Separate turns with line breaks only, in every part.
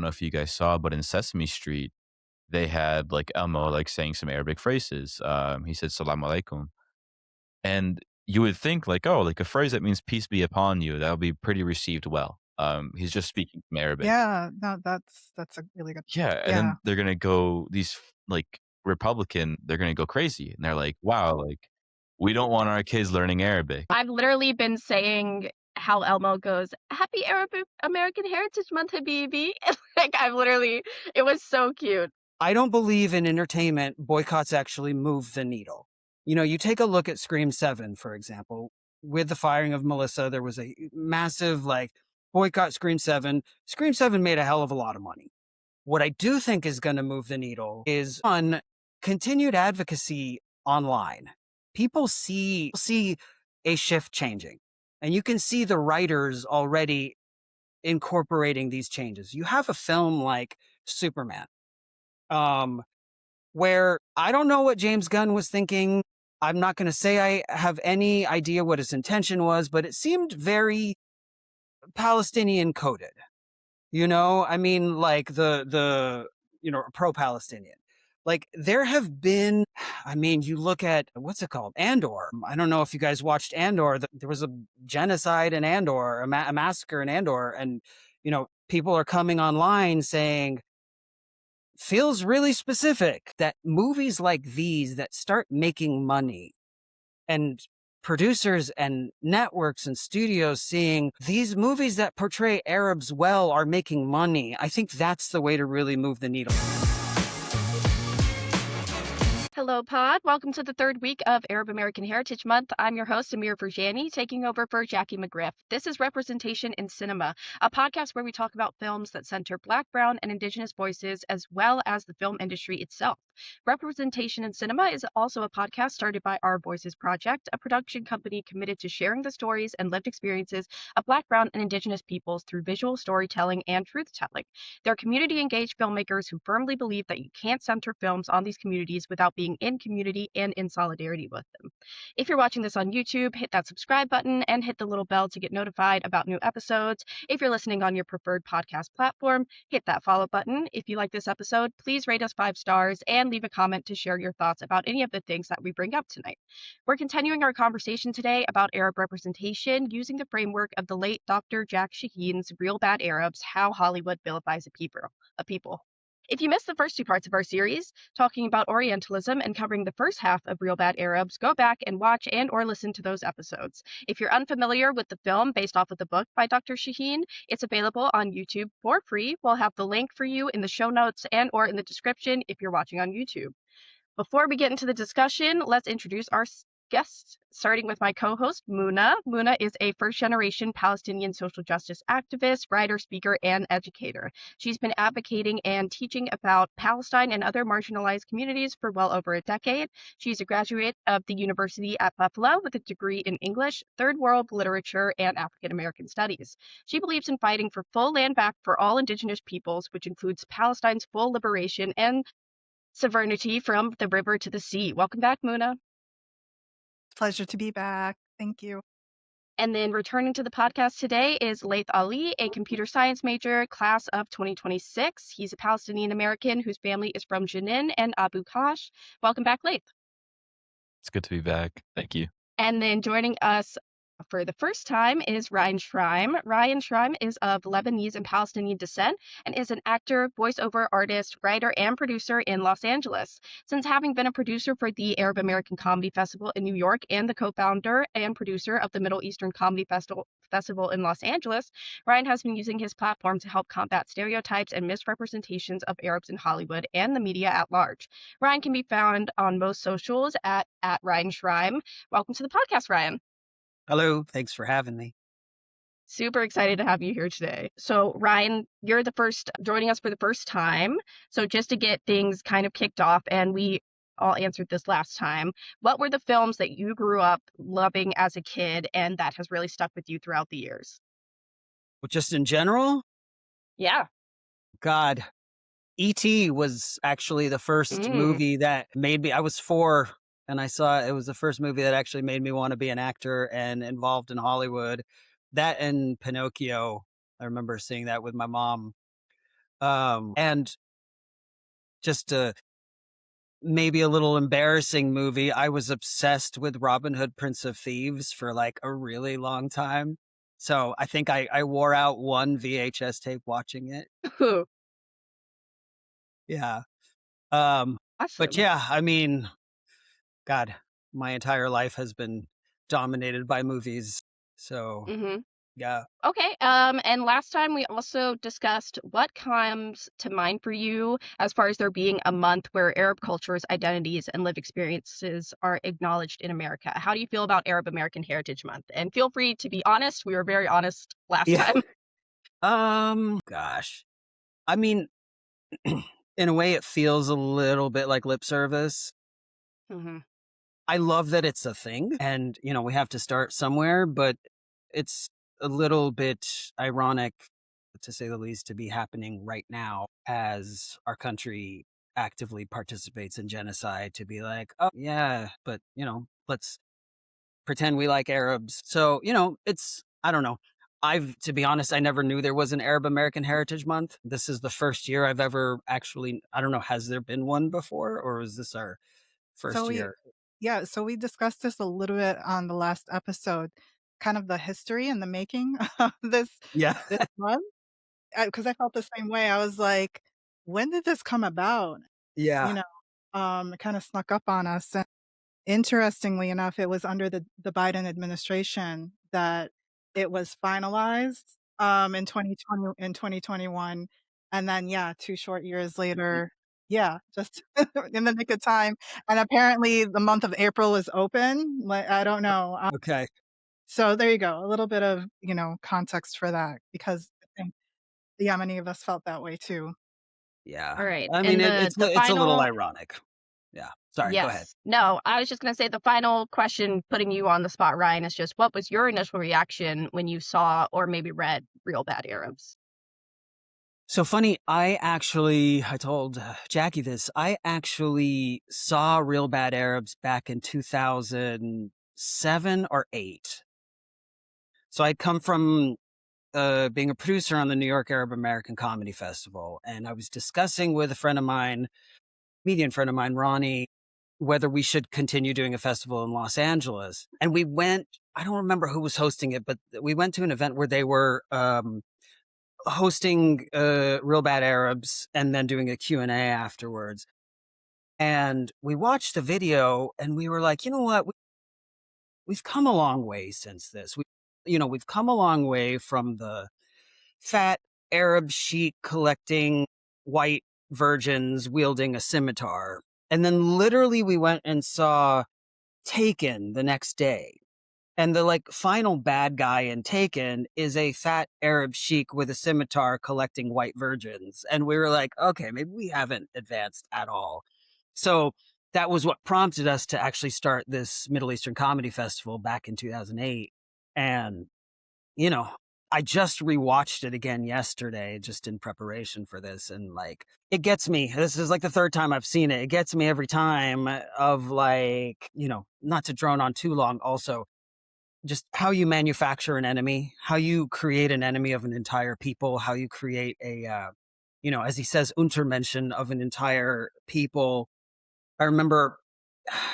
know if you guys saw, but in Sesame Street, they had like Elmo like saying some Arabic phrases. He said "Salam alaikum," and you would think like, oh, like a phrase that means "peace be upon you," that would be pretty received well. He's just speaking from Arabic.
Yeah, no, that's a really good point.
Yeah, and
Yeah.
then they're gonna go like, Republican, they're gonna go crazy, and they're like, "Wow, like, we don't want our kids learning Arabic."
I've literally been saying how Elmo goes, "Happy Arab American Heritage Month, Habibi." Like, I've literally it was so cute.
I don't believe in entertainment boycotts actually move the needle. You know, you take a look at Scream 7, for example. With the firing of Melissa, there was a massive, like, boycott Scream 7. Scream 7 made a hell of a lot of money. What I do think is going to move the needle is, one, continued advocacy online. People see a shift changing, and you can see the writers already incorporating these changes. You have a film like Superman, um, where I don't know what James Gunn was thinking. I'm not going to say I have any idea what his intention was, but it seemed very Palestinian coded. You know, I mean, like pro-Palestinian. Like there have been, I mean, you look at what's it called, Andor. I don't know if you guys watched Andor. There was a genocide in Andor, a massacre in Andor, and people are coming online saying feels really specific that movies like these that start making money and producers and networks and studios seeing these movies that portray Arabs well are making money. I think that's the way to really move the needle.
Hello, Pod. Welcome to the third week of Arab American Heritage Month. I'm your host, Amira Ferjani, taking over for Jackie McGriff. This is Representation in Cinema, a podcast where we talk about films that center Black, Brown, and Indigenous voices, as well as the film industry itself. Representation in Cinema is also a podcast started by Our Voices Project, a production company committed to sharing the stories and lived experiences of Black, Brown, and Indigenous peoples through visual storytelling and truth-telling. They're community-engaged filmmakers who firmly believe that you can't center films on these communities without being in community and in solidarity with them. If you're watching this on YouTube, hit that subscribe button and hit the little bell to get notified about new episodes. If you're listening on your preferred podcast platform, hit that follow button. If you like this episode, please rate us 5 stars and leave a comment to share your thoughts about any of the things that we bring up tonight. We're continuing our conversation today about Arab representation using the framework of the late Dr. Jack Shaheen's Real Bad Arabs: How Hollywood Vilifies a People. If you missed the first 2 parts of our series, talking about Orientalism and covering the first half of Real Bad Arabs, go back and watch and or listen to those episodes. If you're unfamiliar with the film based off of the book by Dr. Shaheen, it's available on YouTube for free. We'll have the link for you in the show notes and or in the description if you're watching on YouTube. Before we get into the discussion, let's introduce our guests, starting with my co-host, Muna. Muna is a first-generation Palestinian social justice activist, writer, speaker, and educator. She's been advocating and teaching about Palestine and other marginalized communities for well over a decade. She's a graduate of the University at Buffalo with a degree in English, Third World Literature, and African American Studies. She believes in fighting for full land back for all indigenous peoples, which includes Palestine's full liberation and sovereignty from the river to the sea. Welcome back, Muna.
Pleasure to be back. Thank you.
And then returning to the podcast today is Laith Ali, a computer science major, class of 2026. He's a Palestinian American whose family is from Jenin and Abu Ghosh. Welcome back, Laith.
It's good to be back. Thank you.
And then joining us for the first time is Ryan Schreim. Ryan Schreim is of Lebanese and Palestinian descent and is an actor, voiceover artist, writer, and producer in Los Angeles. Since having been a producer for the Arab American Comedy Festival in New York and the co-founder and producer of the Middle Eastern Comedy Festival in Los Angeles, Ryan has been using his platform to help combat stereotypes and misrepresentations of Arabs in Hollywood and the media at large. Ryan can be found on most socials at Ryan Schreim. Welcome to the podcast, Ryan.
Hello, thanks for having me.
Super excited to have you here today. So Ryan, you're the first joining us for the first time. So just to get things kind of kicked off, and we all answered this last time, what were the films that you grew up loving as a kid and that has really stuck with you throughout the years?
Well, just in general,
Yeah.
God, E.T. was actually the first movie that made me, I was 4 and I saw it was the first movie that actually made me want to be an actor and involved in Hollywood. That and Pinocchio, I remember seeing that with my mom. And just maybe a little embarrassing movie. I was obsessed with Robin Hood, Prince of Thieves for like a really long time. So I think I wore out one VHS tape watching it. Yeah. But
Awesome.
yeah, I mean, God, my entire life has been dominated by movies. So
hmm
yeah.
Okay. And last time we also discussed what comes to mind for you as far as there being a month where Arab cultures, identities, and lived experiences are acknowledged in America. How do you feel about Arab American Heritage Month? And feel free to be honest. We were very honest last
Yeah.
time.
Gosh. I mean, in a way, it feels a little bit like lip service.
hmm
I love that it's a thing and, we have to start somewhere, but it's a little bit ironic, to say the least, to be happening right now as our country actively participates in genocide to be like, oh, yeah, but, let's pretend we like Arabs. So, I don't know. To be honest, I never knew there was an Arab American Heritage Month. This is the first year I've ever actually, I don't know, has there been one before or is this our
So
first
we
year?
yeah, so we discussed this a little bit on the last episode, kind of the history and the making of
Yeah.
this month, because I felt the same way. I was like, "When did this come about?" You
Yeah.
know, it kinda snuck up on us, and interestingly enough, it was under the Biden administration that it was finalized, in 2021, and then, yeah, 2 short years later yeah, just in the nick of time, and apparently the month of April is open, like, I don't know,
Okay.
so there you go, a little bit of, context for that because I think yeah, many of us felt that way too.
Yeah.
All right.
I mean,
And
it's
the
it's a little
final
ironic. Yeah. Sorry, go ahead.
yes. No, I was just going to say the final question, putting you on the spot, Ryan, is just what was your initial reaction when you saw or maybe read Real Bad Arabs?
So funny, I told Jackie this. I actually saw Real Bad Arabs back in 2007 or 8. So I'd come from being a producer on the New York Arab American Comedy Festival, and I was discussing with a friend of mine, comedian friend of mine, Ronnie, whether we should continue doing a festival in Los Angeles. And we went, I don't remember who was hosting it, but we went to an event where they were hosting Real Bad Arabs and then doing a Q&A afterwards. And we watched the video and we were like, you know what? We've come a long way since this. We've come a long way from the fat Arab sheik collecting white virgins wielding a scimitar. And then literally we went and saw Taken the next day. And the like final bad guy in Taken is a fat Arab sheik with a scimitar collecting white virgins. And we were like, okay, maybe we haven't advanced at all. So that was what prompted us to actually start this Middle Eastern Comedy Festival back in 2008. And, you know, I just rewatched it again yesterday, just in preparation for this. And like, it gets me. This is like the third time I've seen it. It gets me every time of like, not to drone on too long also just how you manufacture an enemy, how you create an enemy of an entire people, how you create as he says, Untermenschen of an entire people. I remember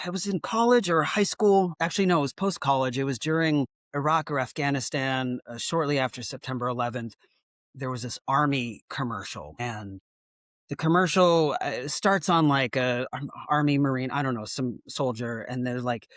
it was in college or high school. Actually, no, it was post college. It was during Iraq or Afghanistan, shortly after September 11th. There was this army commercial, and the commercial starts on like a army marine, I don't know, some soldier, and they're like,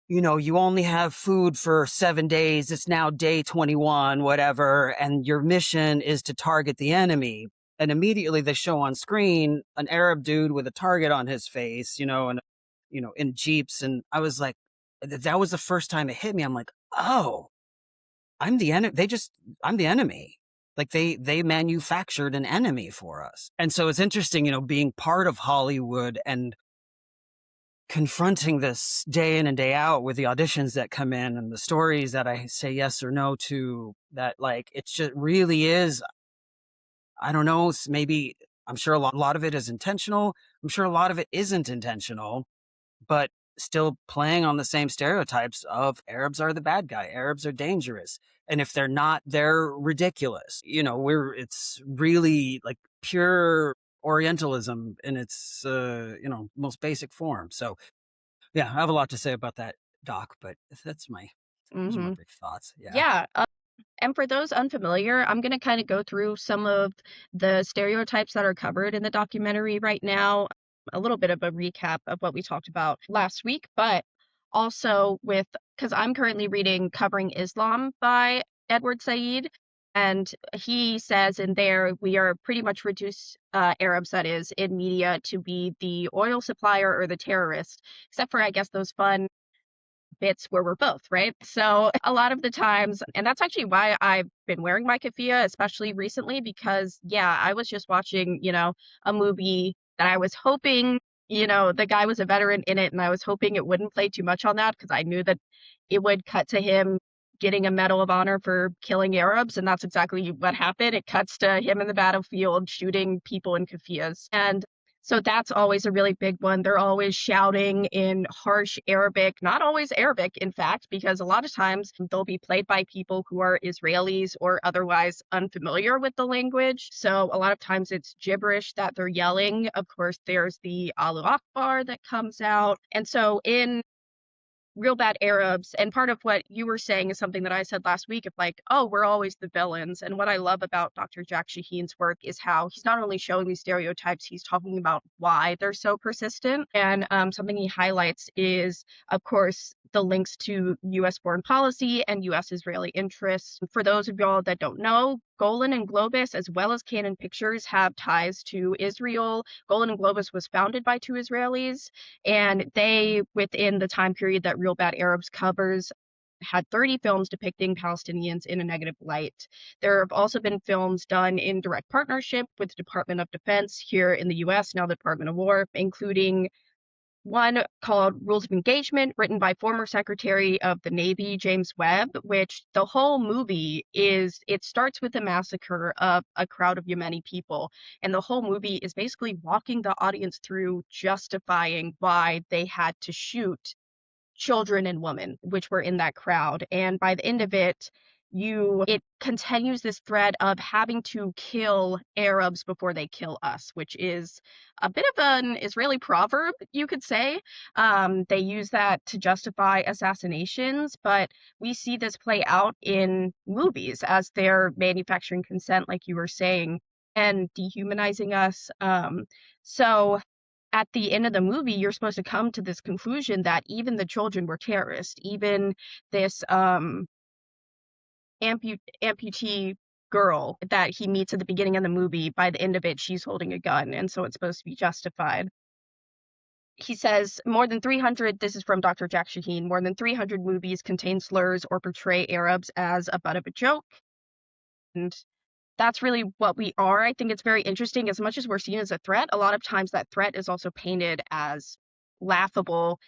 you only have food for 7 days. It's now day 21, whatever. And your mission is to target the enemy. And immediately they show on screen an Arab dude with a target on his face, in Jeeps. And I was like, that was the first time it hit me. I'm like, oh, I'm the enemy. I'm the enemy. Like they manufactured an enemy for us. And so it's interesting, being part of Hollywood and confronting this day in and day out with the auditions that come in and the stories that I say yes or no to, that like it just really is, I don't know, maybe I'm sure a lot of it is intentional. I'm sure a lot of it isn't intentional, but still playing on the same stereotypes of Arabs are the bad guy, Arabs are dangerous. And if they're not, they're ridiculous. It's really like pure Orientalism in its, most basic form. So yeah, I have a lot to say about that doc, but those are my
Hmm.
big thoughts. Yeah.
Yeah. And for those unfamiliar, I'm going to kind of go through some of the stereotypes that are covered in the documentary right now, a little bit of a recap of what we talked about last week, but also because I'm currently reading Covering Islam by Edward Said. And he says in there, we are pretty much reduced, Arabs, that is, in media to be the oil supplier or the terrorist, except for, I guess, those fun bits where we're both, right? So a lot of the times, and that's actually why I've been wearing my keffiyeh, especially recently, because yeah, I was just watching, a movie that I was hoping, the guy was a veteran in it, and I was hoping it wouldn't play too much on that because I knew that it would cut to him getting a Medal of Honor for killing Arabs, and that's exactly what happened. It cuts to him in the battlefield shooting people in keffiyehs. And so that's always a really big one. They're always shouting in harsh Arabic, not always Arabic, in fact, because a lot of times they'll be played by people who are Israelis or otherwise unfamiliar with the language. So a lot of times it's gibberish that they're yelling. Of course, there's the Allahu Akbar that comes out. And so in Real Bad Arabs, and part of what you were saying is something that I said last week of like, oh, we're always the villains. And what I love about Dr. Jack Shaheen's work is how he's not only showing these stereotypes, he's talking about why they're so persistent. And something he highlights is, of course, the links to U.S. foreign policy and U.S. Israeli interests. For those of y'all that don't know, Golan and Globus, as well as Canon Pictures, have ties to Israel. Golan and Globus was founded by two Israelis, and they, within the time period that Real Bad Arabs covers, had 30 films depicting Palestinians in a negative light. There have also been films done in direct partnership with the Department of Defense here in the US, now the Department of War, including one called Rules of Engagement, written by former Secretary of the Navy, James Webb, which the whole movie it starts with a massacre of a crowd of Yemeni people. And the whole movie is basically walking the audience through justifying why they had to shoot children and women, which were in that crowd. And by the end of it, it continues this thread of having to kill Arabs before they kill us, which is a bit of an Israeli proverb, you could say. They use that to justify assassinations, but we see this play out in movies as they're manufacturing consent, like you were saying, and dehumanizing us. So at the end of the movie, you're supposed to come to this conclusion that even the children were terrorists. Even this amputee girl that he meets at the beginning of the movie, by the end of it, she's holding a gun, and so it's supposed to be justified. He says more than 300, this is from Dr. Jack Shaheen, more than 300 movies contain slurs or portray Arabs as a butt of a joke. And that's really what we are. I think it's very interesting. As much as we're seen as a threat, a lot of times that threat is also painted as laughable,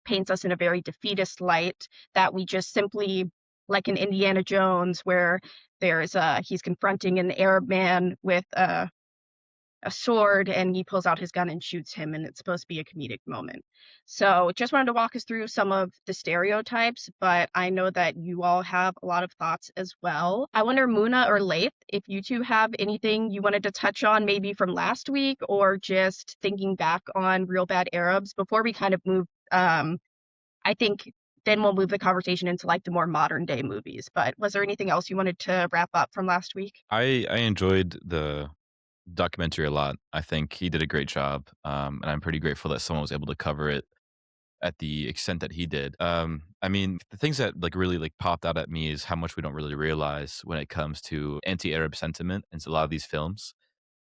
paints us in a very defeatist light, that we just simply, like in Indiana Jones, where he's confronting an Arab man with a sword and he pulls out his gun and shoots him, and it's supposed to be a comedic moment. So just wanted to walk us through some of the stereotypes, but I know that you all have a lot of thoughts as well. I wonder, Muna or Laith, if you two have anything you wanted to touch on, maybe from last week or just thinking back on Real Bad Arabs before we kind of move. I think then we'll move the conversation into like the more modern day movies. But was there anything else you wanted to wrap up from last week?
I enjoyed the documentary a lot. I think he did a great job, and I'm pretty grateful that someone was able to cover it at the extent that he did. I mean, the things that like really like popped out at me is how much we don't really realize when it comes to anti-Arab sentiment in a lot of these films.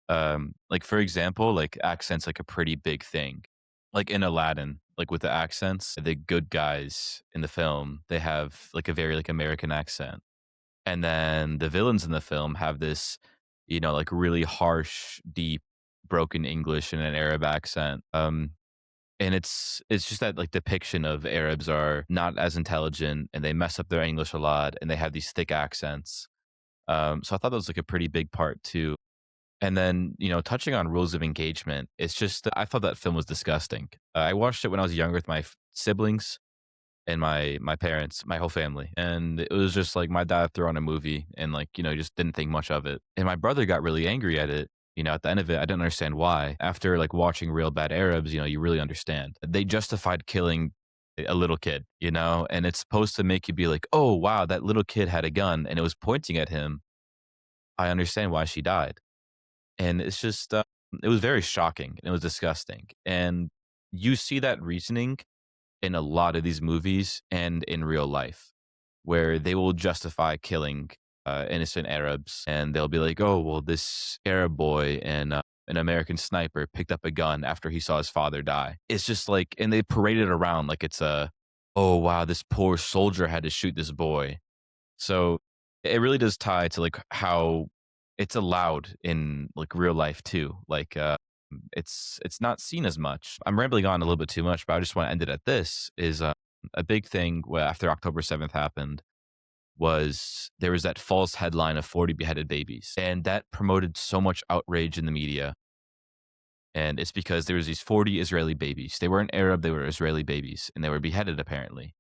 Like for example, like accents like a pretty big thing. Like in Aladdin, like with the accents, the good guys in the film, they have like a very like American accent. And then the villains in the film have this, like really harsh, deep, broken English and an Arab accent. And it's just that like depiction of Arabs are not as intelligent and they mess up their English a lot and they have these thick accents. So I thought that was like a pretty big part too. And then, touching on rules of engagement, it's just, I thought that film was disgusting. I watched it when I was younger with my siblings and my parents, my whole family. And it was just like my dad threw on a movie and like, just didn't think much of it. And my brother got really angry at it. At the end of it, I didn't understand why. After like watching Real Bad Arabs, you really understand. They justified killing a little kid, and it's supposed to make you be like, oh, wow, that little kid had a gun and it was pointing at him. I understand why she died. And it's just, it was very shocking and it was disgusting. And you see that reasoning in a lot of these movies and in real life, where they will justify killing innocent Arabs, and they'll be like, "Oh, well, this Arab boy and an American sniper picked up a gun after he saw his father die." It's just like, and they parade it around like it's "Oh wow, this poor soldier had to shoot this boy." So it really does tie to like how it's allowed in like real life too. Like it's not seen as much. I'm rambling on a little bit too much, but I just want to end it at this is a big thing after October 7th happened was there was that false headline of 40 beheaded babies, and that promoted so much outrage in the media. And it's because there was these 40 Israeli babies. They weren't Arab, they were Israeli babies, and they were beheaded apparently,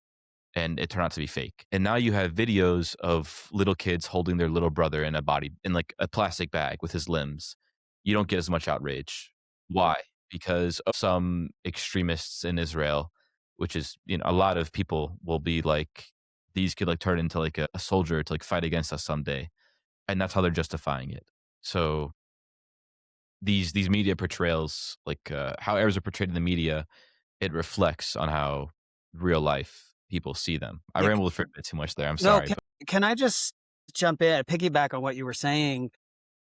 and it turned out to be fake. And now you have videos of little kids holding their little brother in like a plastic bag with his limbs. You don't get as much outrage. Why? Because of some extremists in Israel, which is, a lot of people will be like, these could like turn into like a soldier to like fight against us someday. And that's how they're justifying it. So these media portrayals, like how Arabs are portrayed in the media, it reflects on how real life people see them. I
Yeah,
rambled for a bit too much there. I'm
no,
sorry.
can I just jump in, piggyback on what you were saying?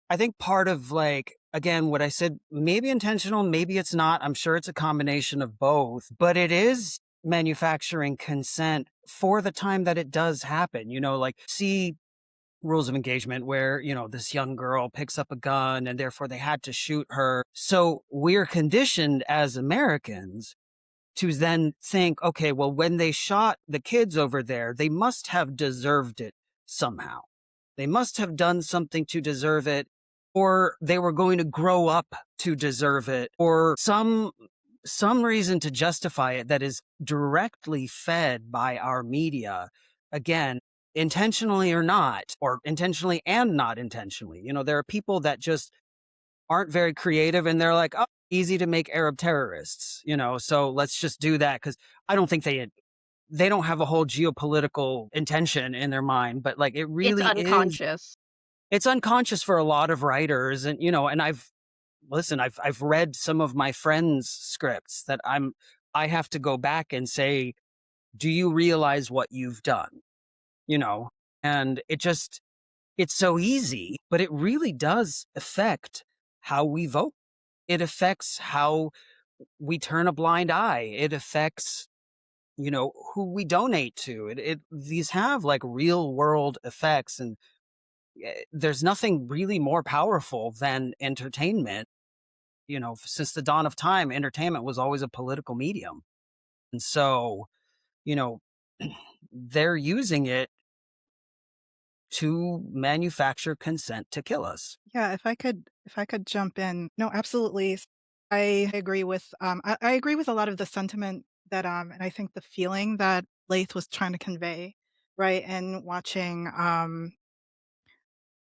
I think part of like, again, what I said, maybe intentional, maybe it's not. I'm sure it's a combination of both, but it is manufacturing consent for the time that it does happen. Like see rules of engagement where, this young girl picks up a gun and therefore they had to shoot her. So we're conditioned as Americans to then think, okay, well, when they shot the kids over there, they must have deserved it somehow. They must have done something to deserve it, or they were going to grow up to deserve it, or some reason to justify it that is directly fed by our media. Again, intentionally or not, or intentionally and not intentionally. There are people that just aren't very creative and they're like, oh, easy to make Arab terrorists, so let's just do that. Cause I don't think they don't have a whole geopolitical intention in their mind, but like it
It's
really is,
unconscious.
it's unconscious for a lot of writers. And, and I've read some of my friends' scripts that I have to go back and say, do you realize what you've done? And it's so easy, but it really does affect how we vote. It affects how we turn a blind eye. It affects, who we donate to. These have like real world effects, and there's nothing really more powerful than entertainment. Since the dawn of time, entertainment was always a political medium. And so, you know, they're using it to manufacture consent to kill us.
Yeah, if I could jump in. No, absolutely. I agree with I agree with a lot of the sentiment that and I think the feeling that Lath was trying to convey, right? And watching a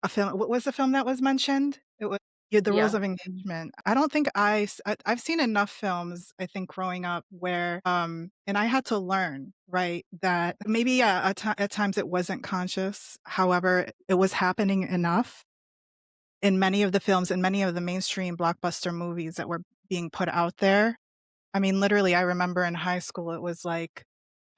film, what was the film that was mentioned? It was, yeah, The Rules
Yeah.
of Engagement. I don't think I've seen enough films, I think, growing up where, and I had to learn, right, that maybe, yeah, at times it wasn't conscious. However, it was happening enough in many of the films, in many of the mainstream blockbuster movies that were being put out there. I mean, literally, I remember in high school, it was like,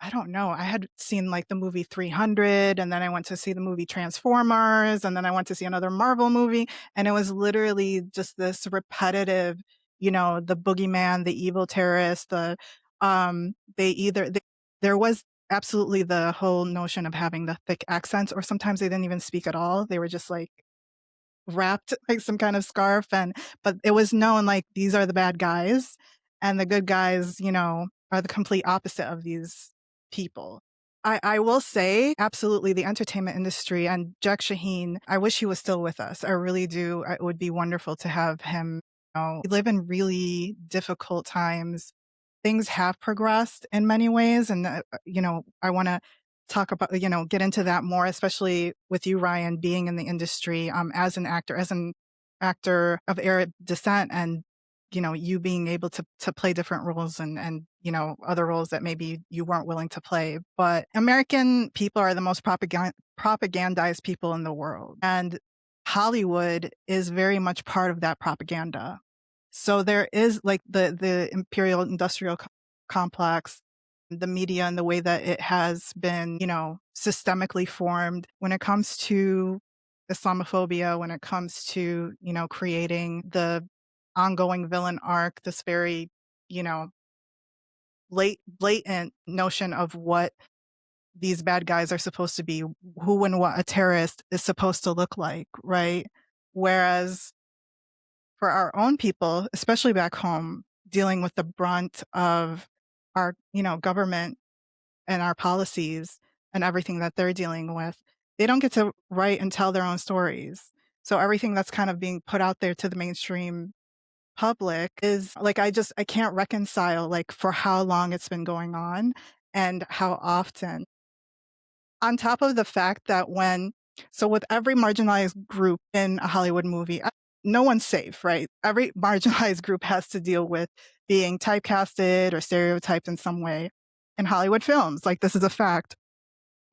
I don't know, I had seen, like, the movie 300, and then I went to see the movie Transformers, and then I went to see another Marvel movie, and it was literally just this repetitive, the boogeyman, the evil terrorist, they either they there was absolutely the whole notion of having the thick accents, or sometimes they didn't even speak at all. They were just, like, wrapped like some kind of scarf, but it was known like these are the bad guys and the good guys, are the complete opposite of these people. I will say, absolutely, the entertainment industry and Jack Shaheen, I wish he was still with us. I really do. It would be wonderful to have him. We live in really difficult times. Things have progressed in many ways. And, I want to talk about, get into that more, especially with you, Ryan, being in the industry as an actor of Arab descent, and you being able to play different roles and other roles that maybe you weren't willing to play. But American people are the most propagandized people in the world, and Hollywood is very much part of that propaganda. So there is like the imperial industrial complex, the media, and the way that it has been systemically formed when it comes to Islamophobia, when it comes to creating the ongoing villain arc, this very, blatant notion of what these bad guys are supposed to be, who and what a terrorist is supposed to look like, right? Whereas for our own people, especially back home, dealing with the brunt of our, government and our policies and everything that they're dealing with, they don't get to write and tell their own stories. So everything that's kind of being put out there to the mainstream public is like, I can't reconcile like for how long it's been going on and how often. On top of the fact that with every marginalized group in a Hollywood movie, no one's safe, right? Every marginalized group has to deal with being typecasted or stereotyped in some way in Hollywood films. Like, this is a fact.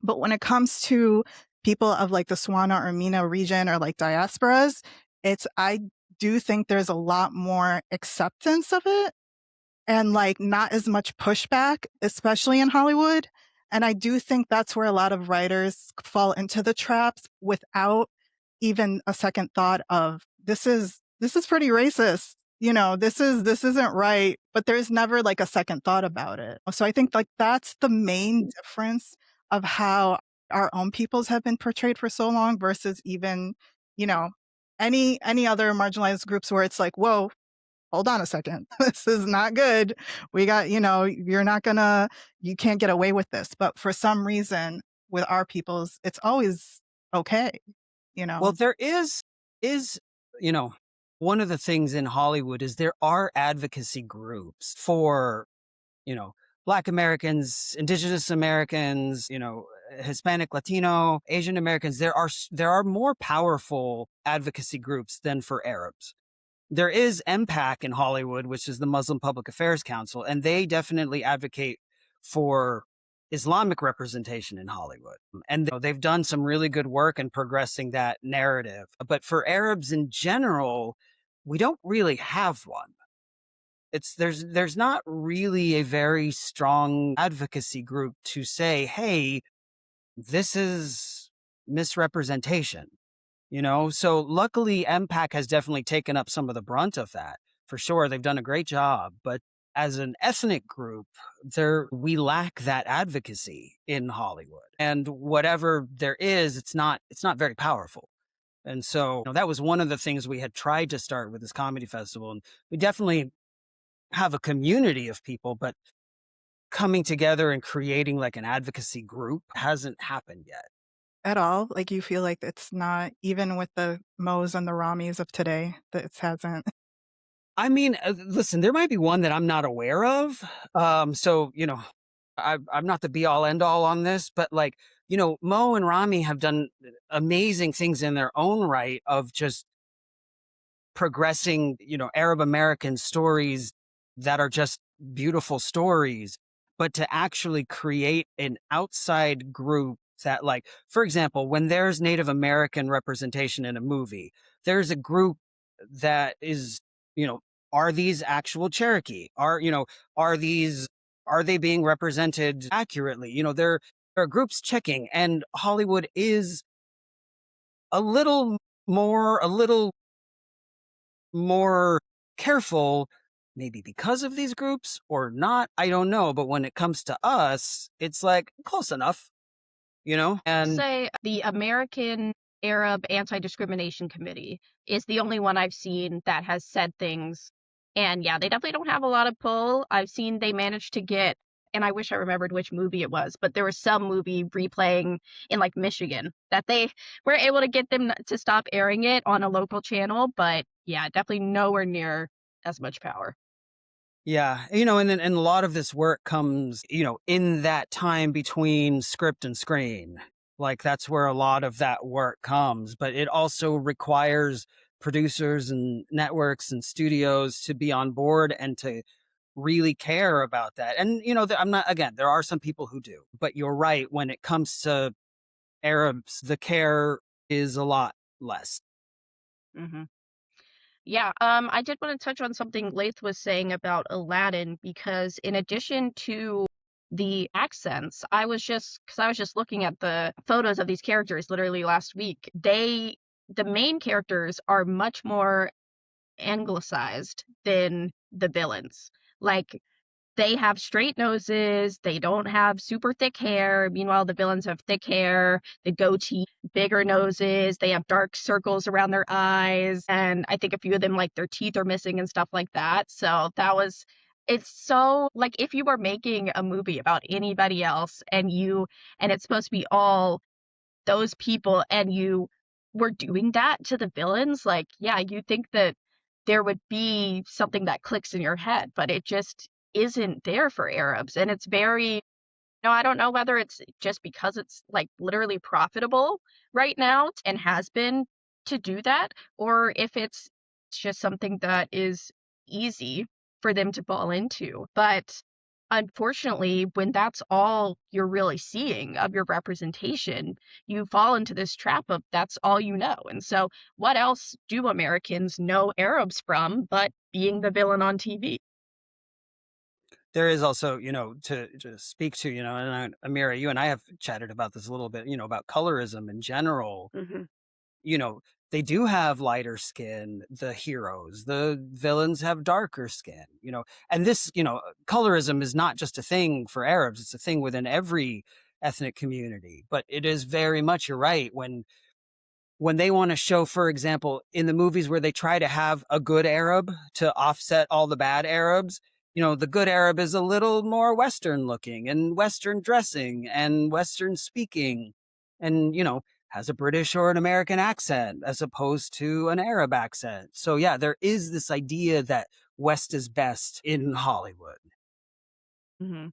But when it comes to people of like the Swana or MENA region or like diasporas, I do think there's a lot more acceptance of it and like not as much pushback, especially in Hollywood. And I do think that's where a lot of writers fall into the traps without even a second thought of this is pretty racist. This isn't right, but there's never like a second thought about it. So I think like that's the main difference of how our own peoples have been portrayed for so long versus even, you know, any other marginalized groups where it's like, whoa, hold on a second. This is not good. We got, you can't get away with this. But for some reason with our peoples, it's always okay,
Well, there is, you know, one of the things in Hollywood is there are advocacy groups for, Black Americans, Indigenous Americans, Hispanic, Latino, Asian Americans. There are more powerful advocacy groups than for Arabs. There is MPAC in Hollywood, which is the Muslim Public Affairs Council, and they definitely advocate for Islamic representation in Hollywood. And they've done some really good work in progressing that narrative. But for Arabs in general, we don't really have one. There's not really a very strong advocacy group to say, hey, this is misrepresentation. So luckily MPAC has definitely taken up some of the brunt of that. For sure, they've done a great job. But as an ethnic group, we lack that advocacy in Hollywood. And whatever there is, it's not very powerful. And so that was one of the things we had tried to start with this comedy festival. And we definitely have a community of people, but coming together and creating like an advocacy group hasn't happened yet.
At all. Like, you feel like it's not, even with the Mo's and the Ramis of today, that it hasn't.
I mean, listen, there might be one that I'm not aware of. So, I'm not the be all end all on this, but like, Mo and Rami have done amazing things in their own right of just progressing, Arab American stories that are just beautiful stories, but to actually create an outside group that, like, for example, when there's Native American representation in a movie, there's a group that is, are these actual Cherokee? Are they being represented accurately? There are groups checking, and Hollywood is a little more careful, maybe because of these groups or not. I don't know. But when it comes to us, it's like close enough, and
Say the American Arab Anti-Discrimination Committee is the only one I've seen that has said things. And yeah, they definitely don't have a lot of pull. I've seen they managed to get and I wish I remembered which movie it was, but there was some movie replaying in like Michigan that they were able to get them to stop airing it on a local channel. But yeah, definitely nowhere near as much power.
Yeah, and a lot of this work comes, in that time between script and screen. Like that's where a lot of that work comes, but it also requires producers and networks and studios to be on board and to really care about that. And I'm not, again, there are some people who do, but you're right, when it comes to Arabs, the care is a lot less.
Hmm. Yeah, I did want to touch on something Laith was saying about Aladdin, because in addition to the accents, because I was just looking at the photos of these characters literally last week. The main characters are much more anglicized than the villains. Like, they have straight noses, they don't have super thick hair. Meanwhile, the villains have thick hair, the goatee, bigger noses, they have dark circles around their eyes, and I think a few of them, like, their teeth are missing and stuff like that. So it's so, like, if you were making a movie about anybody else and it's supposed to be all those people and you were doing that to the villains, like, yeah, you think that there would be something that clicks in your head, but it just isn't there for Arabs. And it's very, I don't know whether it's just because it's like literally profitable right now and has been to do that, or if it's just something that is easy for them to fall into. But unfortunately, when that's all you're really seeing of your representation, you fall into this trap of that's all you know. And so, what else do Americans know Arabs from but being the villain on TV?
There is also, to speak to, Amira, you and I have chatted about this a little bit, about colorism in general.
Hmm.
You know, they do have lighter skin, the heroes, the villains have darker skin, and this, colorism is not just a thing for Arabs, it's a thing within every ethnic community. But it is very much, you're right, when they want to show, for example, in the movies where they try to have a good Arab to offset all the bad Arabs, the good Arab is a little more Western looking and Western dressing and Western speaking and, has a British or an American accent as opposed to an Arab accent. So, yeah, there is this idea that West is best in Hollywood.
Hmm.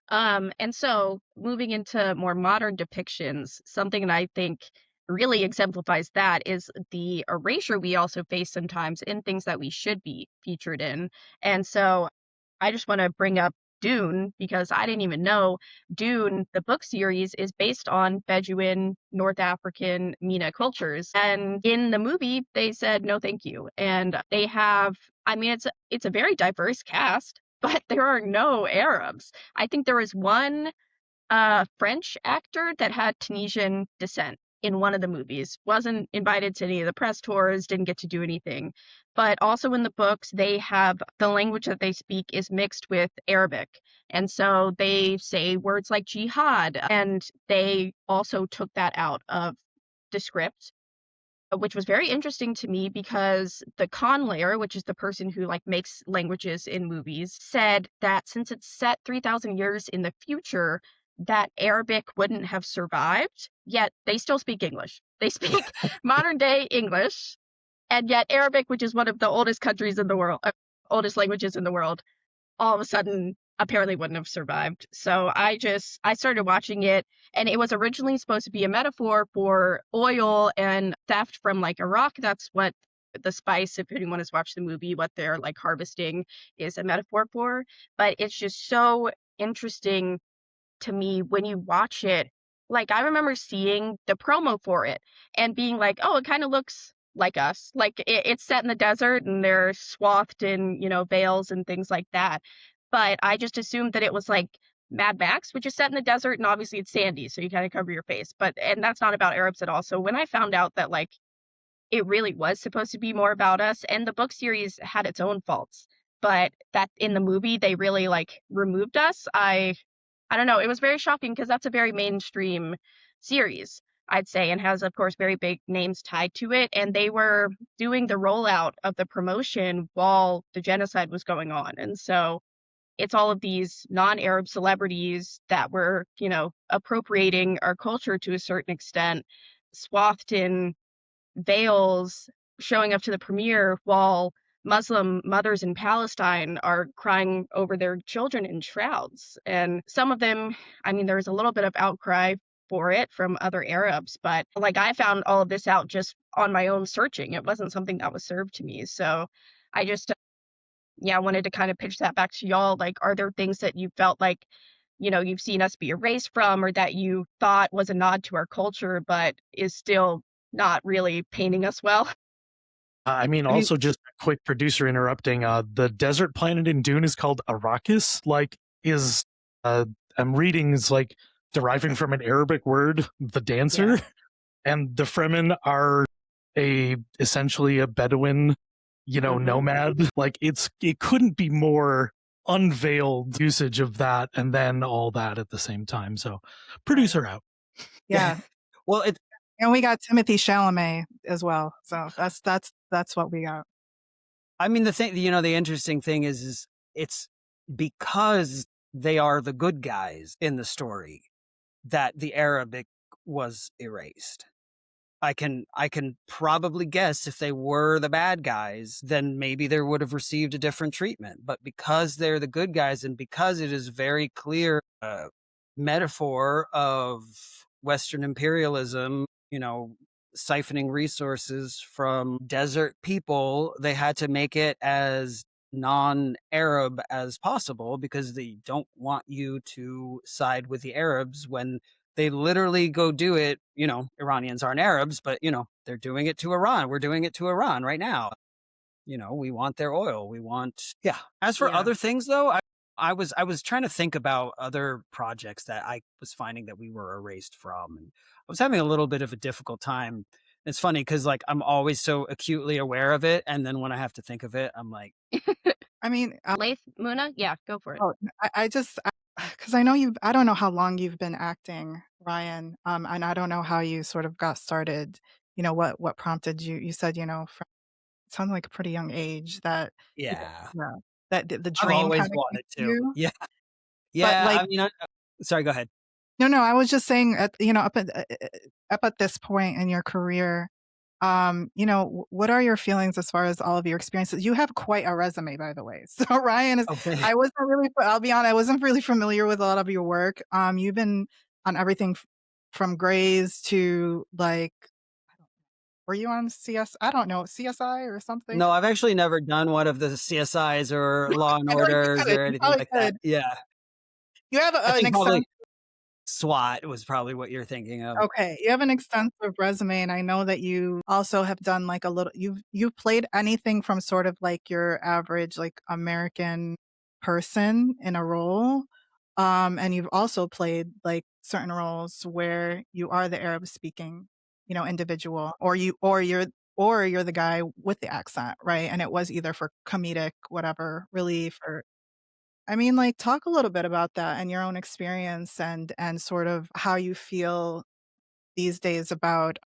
And so moving into more modern depictions, something that I think really exemplifies that is the erasure we also face sometimes in things that we should be featured in. And so I just want to bring up Dune because I didn't even know Dune, the book series, is based on Bedouin, North African, Mina cultures. And in the movie, they said no, thank you. And they have, I mean, it's a very diverse cast, but there are no Arabs. I think there was one French actor that had Tunisian descent in one of the movies. Wasn't invited to any of the press tours, didn't get to do anything. But also in the books, they have the language that they speak is mixed with Arabic. And so they say words like jihad, and they also took that out of the script, which was very interesting to me because the conlayer, which is the person who like makes languages in movies, said that since it's set 3,000 years in the future, that Arabic wouldn't have survived, yet they still speak English. They speak modern day English, and yet Arabic, which is one of the oldest countries in the world, oldest languages in the world, all of a sudden apparently wouldn't have survived. So I started watching it, and it was originally supposed to be a metaphor for oil and theft from like Iraq. That's what the spice, if anyone has watched the movie, what they're like harvesting is a metaphor for. But it's just so interesting to me when you watch it. Like, I remember seeing the promo for it and being like, oh, it kind of looks like us. Like, it's set in the desert and they're swathed in, veils and things like that. But I just assumed that it was like Mad Max, which is set in the desert and obviously it's sandy, so you kind of cover your face. And that's not about Arabs at all. So when I found out that like it really was supposed to be more about us, and the book series had its own faults, but that in the movie they really like removed us, I don't know. It was very shocking because that's a very mainstream series, I'd say, and has, of course, very big names tied to it. And they were doing the rollout of the promotion while the genocide was going on. And so it's all of these non-Arab celebrities that were, appropriating our culture to a certain extent, swathed in veils, showing up to the premiere while Muslim mothers in Palestine are crying over their children in shrouds. And some of them, I mean, there's a little bit of outcry for it from other Arabs, but like I found all of this out just on my own searching. It wasn't something that was served to me. So I just, I wanted to kind of pitch that back to y'all. Like, are there things that you felt like, you've seen us be erased from, or that you thought was a nod to our culture, but is still not really painting us well?
I mean, also just a quick producer interrupting. The desert planet in Dune is called Arrakis. I'm reading is like deriving from an Arabic word, the dancer, and the Fremen are essentially a Bedouin, nomad. Like it couldn't be more unveiled usage of that, and then all that at the same time. So, producer out.
Yeah.
Well,
and we got Timothy Chalamet as well. So that's what we got.
I mean, the interesting thing is it's because they are the good guys in the story that the Arabic was erased. I can probably guess if they were the bad guys, then maybe they would have received a different treatment. But because they're the good guys, and because it is very clear metaphor of Western imperialism, siphoning resources from desert people, they had to make it as non-Arab as possible because they don't want you to side with the Arabs when they literally go do it. Iranians aren't Arabs, but, they're doing it to Iran. We're doing it to Iran right now. We want their oil. As for other things, though, I was trying to think about other projects that I was finding that we were erased from. And I was having a little bit of a difficult time. It's funny because, like, I'm always so acutely aware of it. And then when I have to think of it, I'm like...
I mean...
Laith, Muna? Yeah, go for it.
Oh, because I know I don't know how long you've been acting, Ryan, and I don't know how you sort of got started, what prompted you. You said, from it sounded like a pretty young age that that the
I've
dream
always
kind of
wanted to.
you.
Yeah.
But like,
I mean, sorry, go ahead.
No, I was just saying, up at this point in your career, what are your feelings as far as all of your experiences? You have quite a resume, by the way. So Ryan is, I'll be honest, I wasn't really familiar with a lot of your work. You've been on everything from Grays to like, were you on I don't know, CSI or something?
No, I've actually never done one of the CSIs or Law and Orders or anything like that. Yeah.
You have an extensive...
SWAT was probably what you're thinking of.
Okay, you have an extensive resume, and I know that you also have done like a little. You've played anything from sort of like your average like American person in a role, and you've also played like certain roles where you are the Arab speaking, individual, or you're the guy with the accent, right? And it was either for comedic, whatever, relief, or... I mean, like, talk a little bit about that and your own experience and sort of how you feel these days about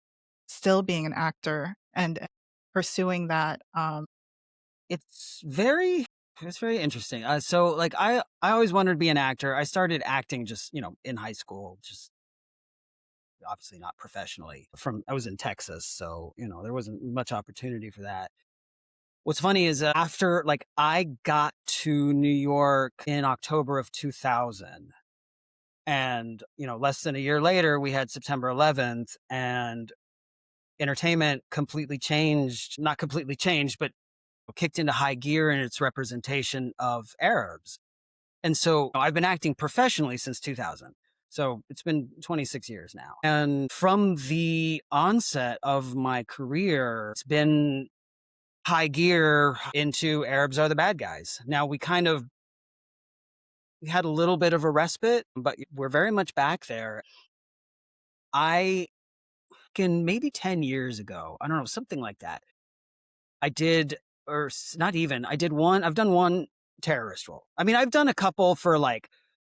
still being an actor and pursuing that.
It's very interesting. So like I always wanted to be an actor. I started acting just, in high school, just obviously not professionally. I was in Texas, so, there wasn't much opportunity for that. What's funny is after, like, I got to New York in October of 2000, and, less than a year later, we had September 11th, and entertainment completely changed, not completely changed, but kicked into high gear in its representation of Arabs. And so I've been acting professionally since 2000. So it's been 26 years now. And from the onset of my career, it's been high gear into Arabs are the bad guys. Now we had a little bit of a respite, but we're very much back there. Maybe 10 years ago, I don't know, something like that. I've done one terrorist role. I mean, I've done a couple for like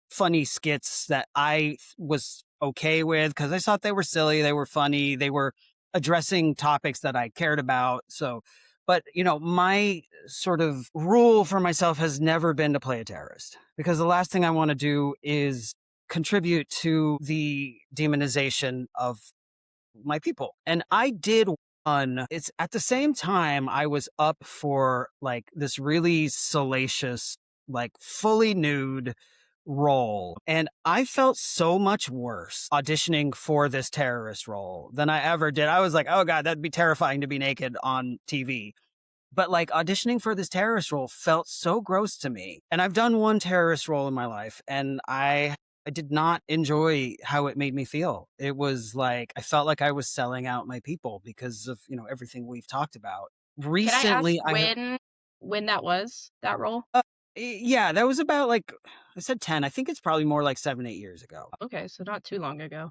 funny skits that I was okay with because I thought they were silly, they were funny, they were addressing topics that I cared about. So, But, my sort of rule for myself has never been to play a terrorist, because the last thing I want to do is contribute to the demonization of my people. And I did one. It's at the same time I was up for like this really salacious, like fully nude role. And I felt so much worse auditioning for this terrorist role than I ever did. I was like, oh God, that'd be terrifying to be naked on TV. But like auditioning for this terrorist role felt so gross to me. And I've done one terrorist role in my life, and I did not enjoy how it made me feel. It was like I felt like I was selling out my people because of, everything we've talked about.
Can I ask
Recently
when that was, that role?
Yeah, that was about like I said 10. I think it's probably more like 7, 8 years ago.
Okay, so not too long ago.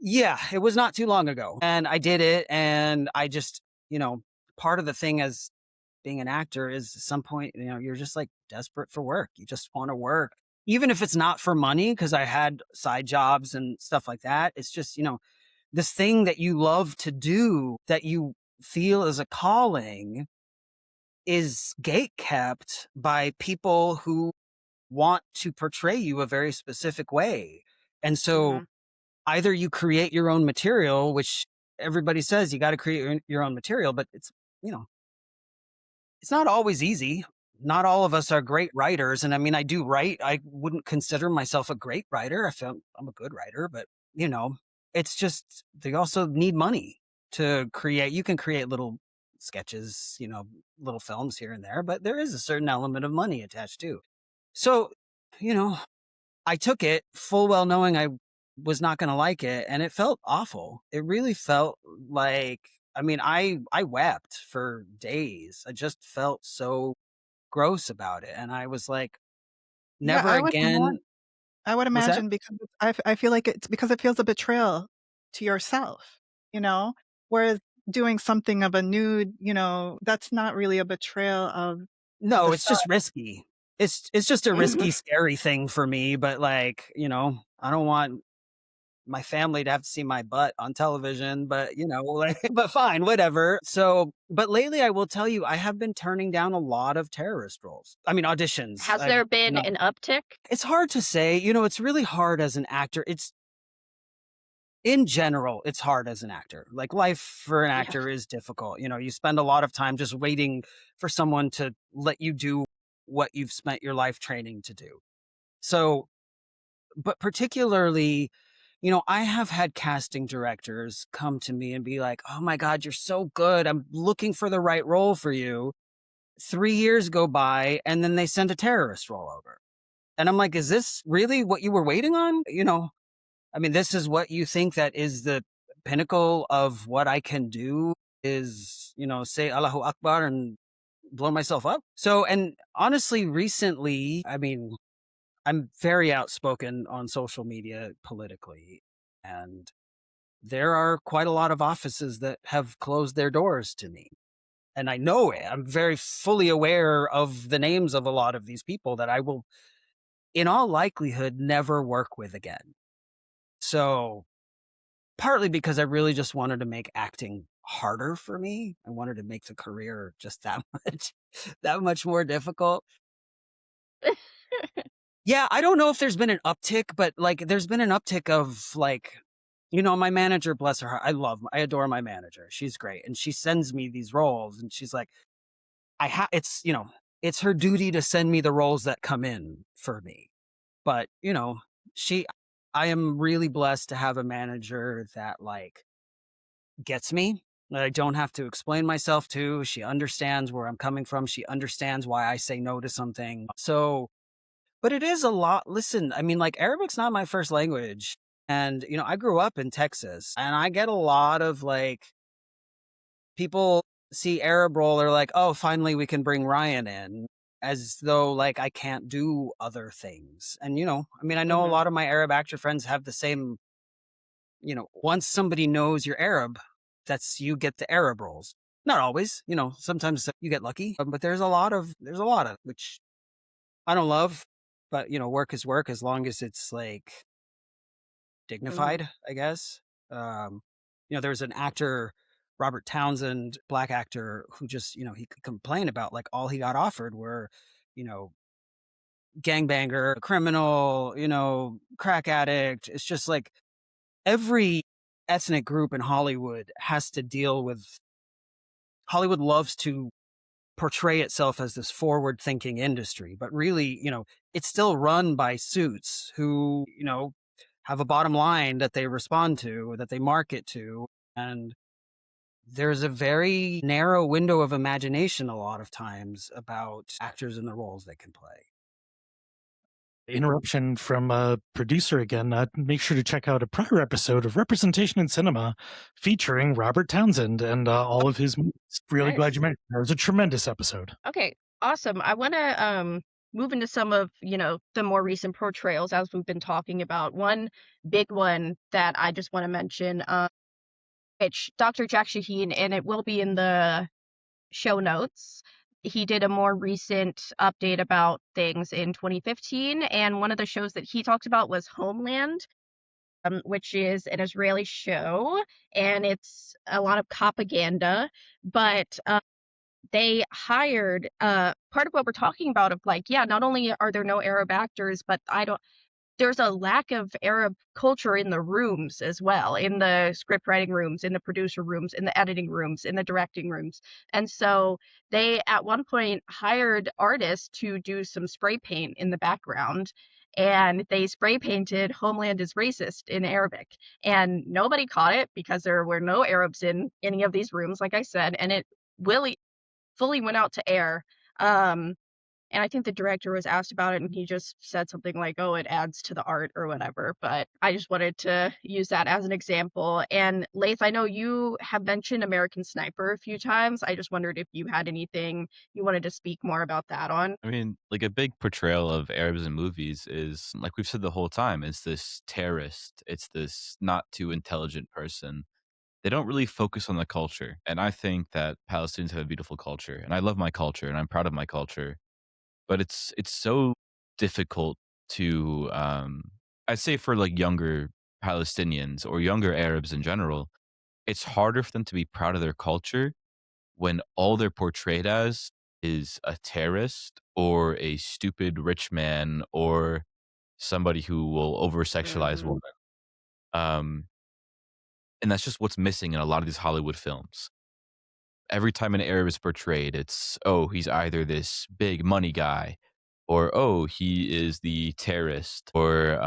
Yeah, it was not too long ago. And I did it, and I just, part of the thing as being an actor is at some point, you're just like desperate for work. You just want to work, even if it's not for money, because I had side jobs and stuff like that. It's just, this thing that you love to do that you feel is a calling is gate kept by people who want to portray you a very specific way. And so either you create your own material, which everybody says you got to create your own material, but it's, it's not always easy. Not all of us are great writers. And I mean, I do write. I wouldn't consider myself a great writer. I feel I'm a good writer, but it's just, they also need money to create. You can create little sketches, little films here and there, but there is a certain element of money attached too. So, I took it full well knowing I was not going to like it, and it felt awful. It really felt like, I mean, I wept for days. I just felt so gross about it, and I was like,
Yeah,
never again.
I would
What's that?
imagine because I feel like it's because it feels a betrayal to yourself, you know? Whereas doing something of a nude, that's not really a betrayal of
No,
the
it's
self.
just risky. It's just a risky, scary thing for me. But like, I don't want my family to have to see my butt on television, but like, but fine, whatever. So, but lately I will tell you, I have been turning down a lot of terrorist roles. I mean, auditions.
Has there been an uptick?
It's hard to say, it's really hard as an actor. In general, it's hard as an actor. Like life for an actor is difficult. You spend a lot of time just waiting for someone to let you do what you've spent your life training to do. So, but particularly, I have had casting directors come to me and be like, oh my God, you're so good. I'm looking for the right role for you. 3 years go by, and then they send a terrorist role over. And I'm like, is this really what you were waiting on? I mean, this is what you think that is the pinnacle of what I can do is, say Allahu Akbar and blow myself up. So, and honestly, recently, I mean, I'm very outspoken on social media politically, and there are quite a lot of offices that have closed their doors to me. And I know it. I'm very fully aware of the names of a lot of these people that I will, in all likelihood, never work with again. So partly because I really just wanted to make acting harder for me. I wanted to make the career just that much more difficult. Yeah, I don't know if there's been an uptick, but like there's been an uptick of like, my manager, bless her heart, I adore my manager. She's great. And she sends me these roles, and she's like, it's her duty to send me the roles that come in for me. But, I am really blessed to have a manager that like gets me, that I don't have to explain myself to. She understands where I'm coming from. She understands why I say no to something. So, but it is a lot. Listen, I mean, like Arabic's not my first language. And, I grew up in Texas, and I get a lot of like people see Arab role, they're like, oh, finally we can bring Ryan in, as though like I can't do other things. And, I mean, I know a lot of my Arab actor friends have the same, once somebody knows you're Arab, you get the Arab roles. Not always, sometimes you get lucky, but there's a lot of, which I don't love, but work is work as long as it's like dignified, I guess. There's an actor Robert Townsend, Black actor, who just, he could complain about like all he got offered were, you know, gangbanger, criminal, crack addict. It's just like every ethnic group in Hollywood has to deal with. Hollywood loves to portray itself as this forward thinking industry, but really, it's still run by suits who, have a bottom line that they respond to, that they market to. And there's a very narrow window of imagination a lot of times about actors and the roles they can play.
Interruption from a producer again. Make sure to check out a prior episode of Representation in Cinema featuring Robert Townsend and all of his movies. Really glad you mentioned it. It was a tremendous episode.
Okay, awesome. I want to move into some of, the more recent portrayals as we've been talking about. One big one that I just want to mention, which Dr. Jack Shaheen, and it will be in the show notes. He did a more recent update about things in 2015, and one of the shows that he talked about was Homeland, which is an Israeli show, and it's a lot of propaganda, but they hired part of what we're talking about of like, yeah, not only are there no Arab actors, but there's a lack of Arab culture in the rooms as well, in the script writing rooms, in the producer rooms, in the editing rooms, in the directing rooms. And so they at one point hired artists to do some spray paint in the background, and they spray painted "Homeland is racist" in Arabic. And nobody caught it because there were no Arabs in any of these rooms, like I said, and it really fully went out to air. And I think the director was asked about it, and he just said something like, "Oh, it adds to the art," or whatever. But I just wanted to use that as an example. And Laith, I know you have mentioned American Sniper a few times. I just wondered if you had anything you wanted to speak more about that on.
I mean, like a big portrayal of Arabs in movies is, like we've said the whole time, it's this terrorist, it's this not too intelligent person. They don't really focus on the culture. And I think that Palestinians have a beautiful culture, and I love my culture, and I'm proud of my culture. But it's so difficult to, I'd say for like younger Palestinians or younger Arabs in general, it's harder for them to be proud of their culture when all they're portrayed as is a terrorist or a stupid rich man or somebody who will over sexualize
Mhm.
women. Um, and that's just what's missing in a lot of these Hollywood films. Every time an Arab is portrayed, it's, oh, he's either this big money guy, or oh, he is the terrorist, or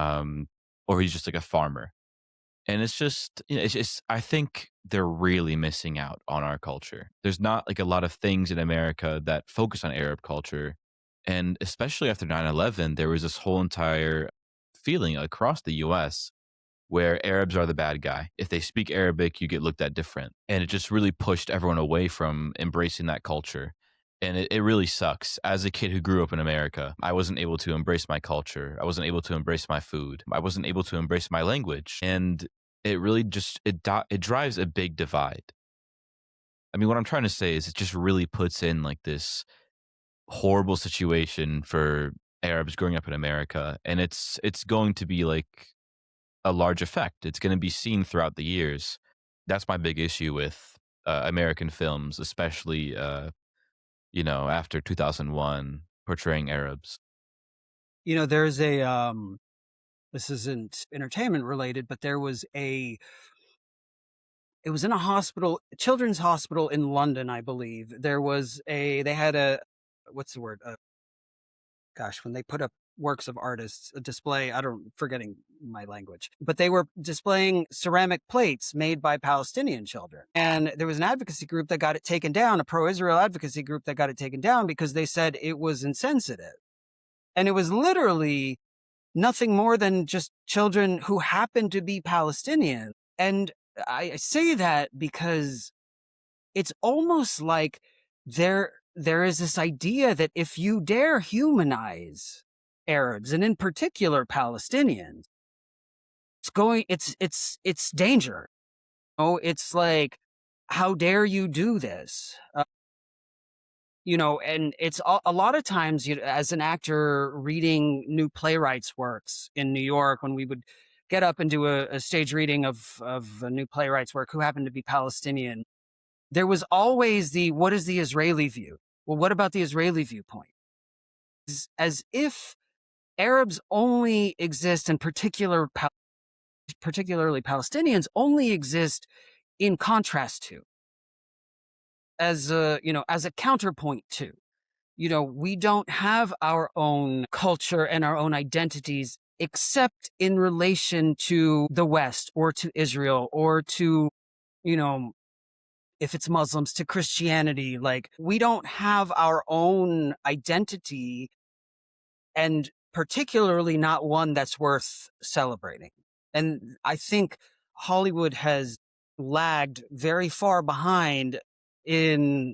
he's just like a farmer. And it's just, it's just, I think they're really missing out on our culture. There's not like a lot of things in America that focus on Arab culture. And especially after 9/11, there was this whole entire feeling across the US where Arabs are the bad guy. If they speak Arabic, you get looked at different. And it just really pushed everyone away from embracing that culture. And it really sucks. As a kid who grew up in America, I wasn't able to embrace my culture. I wasn't able to embrace my food. I wasn't able to embrace my language. And it really just, it drives a big divide. I mean, what I'm trying to say is it just really puts in like this horrible situation for Arabs growing up in America. And it's going to be like a large effect. It's going to be seen throughout the years. That's my big issue with American films, especially after 2001, portraying Arabs.
There's this isn't entertainment related, but there was it was in a hospital, children's hospital in London, I believe. They had what's the word? Gosh, when they put up works of artists, a display, forgetting my language, but they were displaying ceramic plates made by Palestinian children. And there was an advocacy group that got it taken down, a pro-Israel advocacy group that got it taken down because they said it was insensitive. And it was literally nothing more than just children who happened to be Palestinian. And I say that because it's almost like there is this idea that if you dare humanize Arabs, and in particular Palestinians, it's danger. Oh, it's like, how dare you do this? And it's a lot of times, as an actor reading new playwrights' works in New York, when we would get up and do a stage reading of a new playwright's work who happened to be Palestinian, there was always what is the Israeli view? Well, what about the Israeli viewpoint? As if Arabs only exist, and particularly Palestinians only exist in contrast to, as a counterpoint to. We don't have our own culture and our own identities except in relation to the West or to Israel or to, if it's Muslims, to Christianity. Like, we don't have our own identity, and particularly not one that's worth celebrating. And I think Hollywood has lagged very far behind in,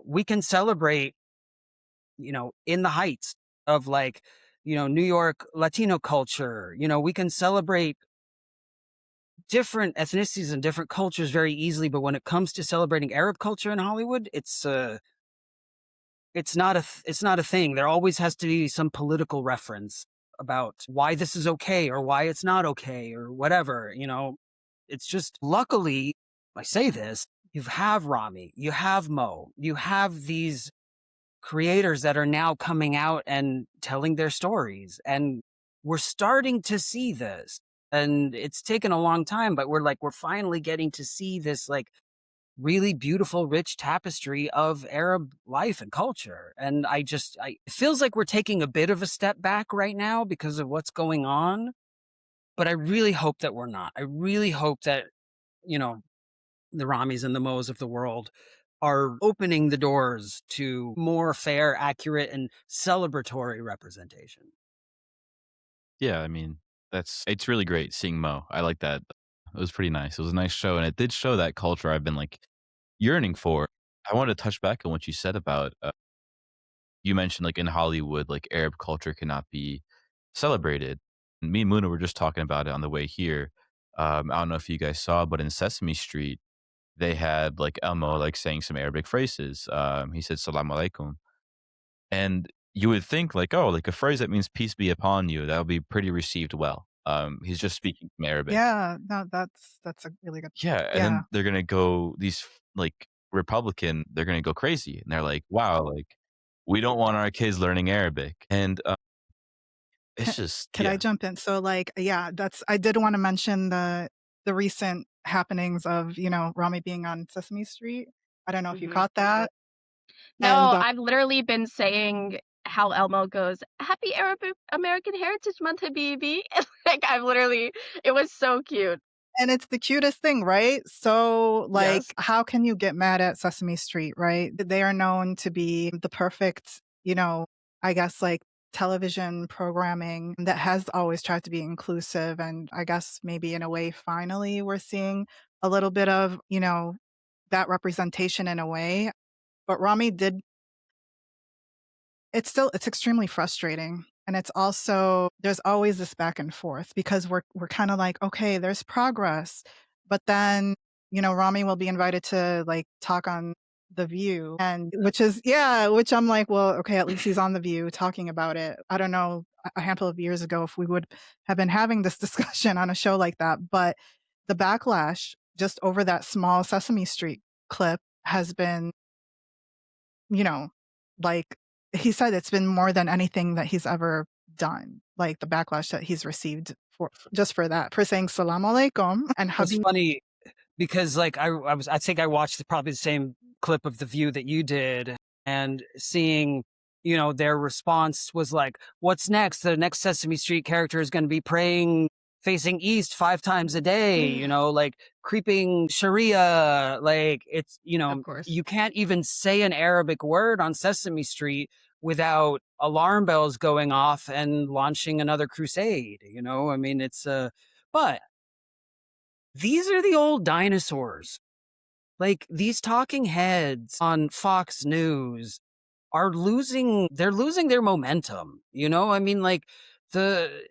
we can celebrate, in the heights of, like, New York Latino culture. We can celebrate different ethnicities and different cultures very easily. But when it comes to celebrating Arab culture in Hollywood, it's not a thing. There always has to be some political reference about why this is okay or why it's not okay or whatever. It's just, luckily, I say this, you have Rami, you have Mo, you have these creators that are now coming out and telling their stories. And we're starting to see this. And it's taken a long time, but we're finally getting to see this, like, really beautiful, rich tapestry of Arab life and culture. And it feels like we're taking a bit of a step back right now because of what's going on. But I really hope that we're not. I really hope that, the Ramis and the Mo's of the world are opening the doors to more fair, accurate, and celebratory representation.
Yeah, I mean, it's really great seeing Mo. I like that. It was pretty nice. It was a nice show, and it did show that culture I've been, like, yearning for. I wanted to touch back on what you said about, you mentioned, like, in Hollywood, like, Arab culture cannot be celebrated. Me and Muna were just talking about it on the way here. I don't know if you guys saw, but in Sesame Street, they had, like, Elmo, like, saying some Arabic phrases. He said "Salam alaikum," and you would think, like, oh, like, a phrase that means "peace be upon you," that would be pretty received well. He's just speaking from Arabic.
Yeah, no, that's a really good
Yeah,
point.
and
Yeah.
then they're gonna go like, they're gonna go crazy, and they're like, "Wow, like, we don't want our kids learning Arabic," and, it's just
Could I
yeah.
jump in? So, like, yeah, I did wanna mention the recent happenings of, Rami being on Sesame Street. I don't know if you
Mhm.
caught that, and,
No, I've literally been saying how Elmo goes, "Happy Arab American Heritage Month, Habibi." Like, it was so cute.
and it's the cutest thing, right? So, like,
Yes.
how can you get mad at Sesame Street, right? They are known to be the perfect, I guess, like, television programming that has always tried to be inclusive, and I guess maybe in a way, finally, we're seeing a little bit of, that representation in a way. But Rami did it's extremely frustrating, and it's also there's always this back and forth because we're kinda like, "Okay, there's progress," but then, Rami will be invited to, like, talk on The View, and which I'm like, "Well, okay, at least he's on The View talking about it." I don't know a handful of years ago if we would have been having this discussion on a show like that, but the backlash just over that small Sesame Street clip has been, you know, like he said, it's been more than anything that he's ever done. Like the backlash that he's received for that, for saying salam alaikum and
It's
hugging.
funny because, like, I think I watched probably the same clip of The View that you did, and seeing, their response was like, "What's next? The next Sesame Street character is going to be praying facing east 5 times a day, like creeping Sharia." Like, it's,
Of course.
you can't even say an Arabic word on Sesame Street without alarm bells going off and launching another crusade. I mean, but these are the old dinosaurs. Like, these talking heads on Fox News they're losing their momentum. I mean, like, the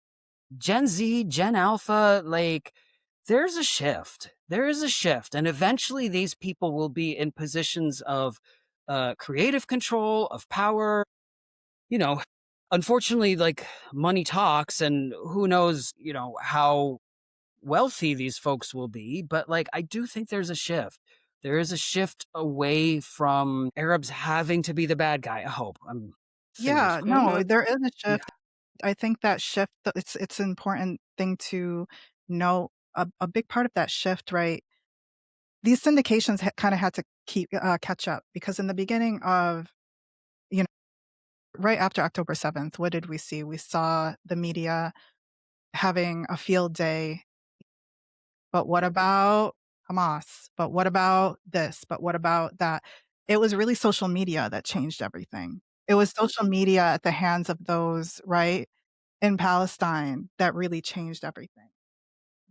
Gen Z, Gen Alpha, like, there's a shift. There is a shift. And eventually these people will be in positions of creative control, of power. You know, Unfortunately, like, money talks, and who knows, how wealthy these folks will be, but like I do think there's a shift. There is a shift away from Arabs having to be the bad guy. I hope. I'm fingers
Yeah, no,
crossed.
there is a
Yeah.
shift. I think that shift, it's an important thing to know. A big part of that shift, right? These syndications kind of had to catch up, because in the beginning of, you know, right after October 7th, what did we see? We saw the media having a field day. But what about Hamas? But what about this? But what about that? It was really social media that changed everything. It was social media at the hands of those, right, in Palestine, that really changed everything.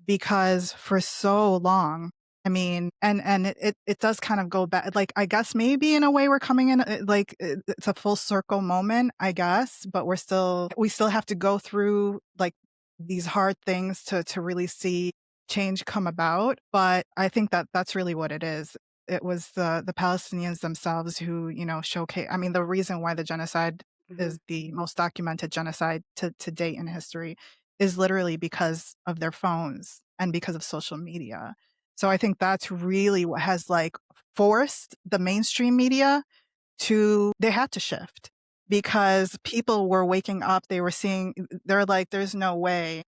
Because for so long, I mean, and it does kind of go back, like, I guess maybe in a way we're coming in, like, it's a full circle moment, I guess, but we still have to go through, like, these hard things to really see change come about. But I think that that's really what it is. It was the Palestinians themselves who, showcase. I mean, the reason why the genocide
Mhm.
is the most documented genocide to date in history is literally because of their phones and because of social media. So I think that's really what has, like, forced the mainstream media they had to shift, because people were waking up, they were seeing, they're like, there's no way,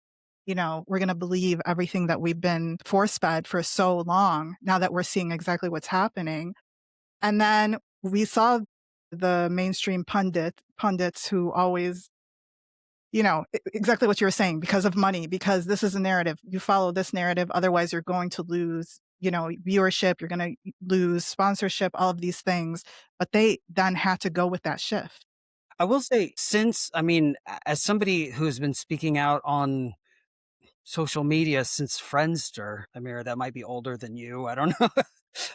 we're going to believe everything that we've been force fed for so long, now that we're seeing exactly what's happening. And then we saw the mainstream pundits who always, exactly what you were saying, because of money, because this is a narrative. You follow this narrative, otherwise you're going to lose, viewership, you're going to lose sponsorship, all of these things. But they then had to go with that shift.
I will say, as somebody who's been speaking out on social media since Friendster, Amira, that might be older than you. I don't know.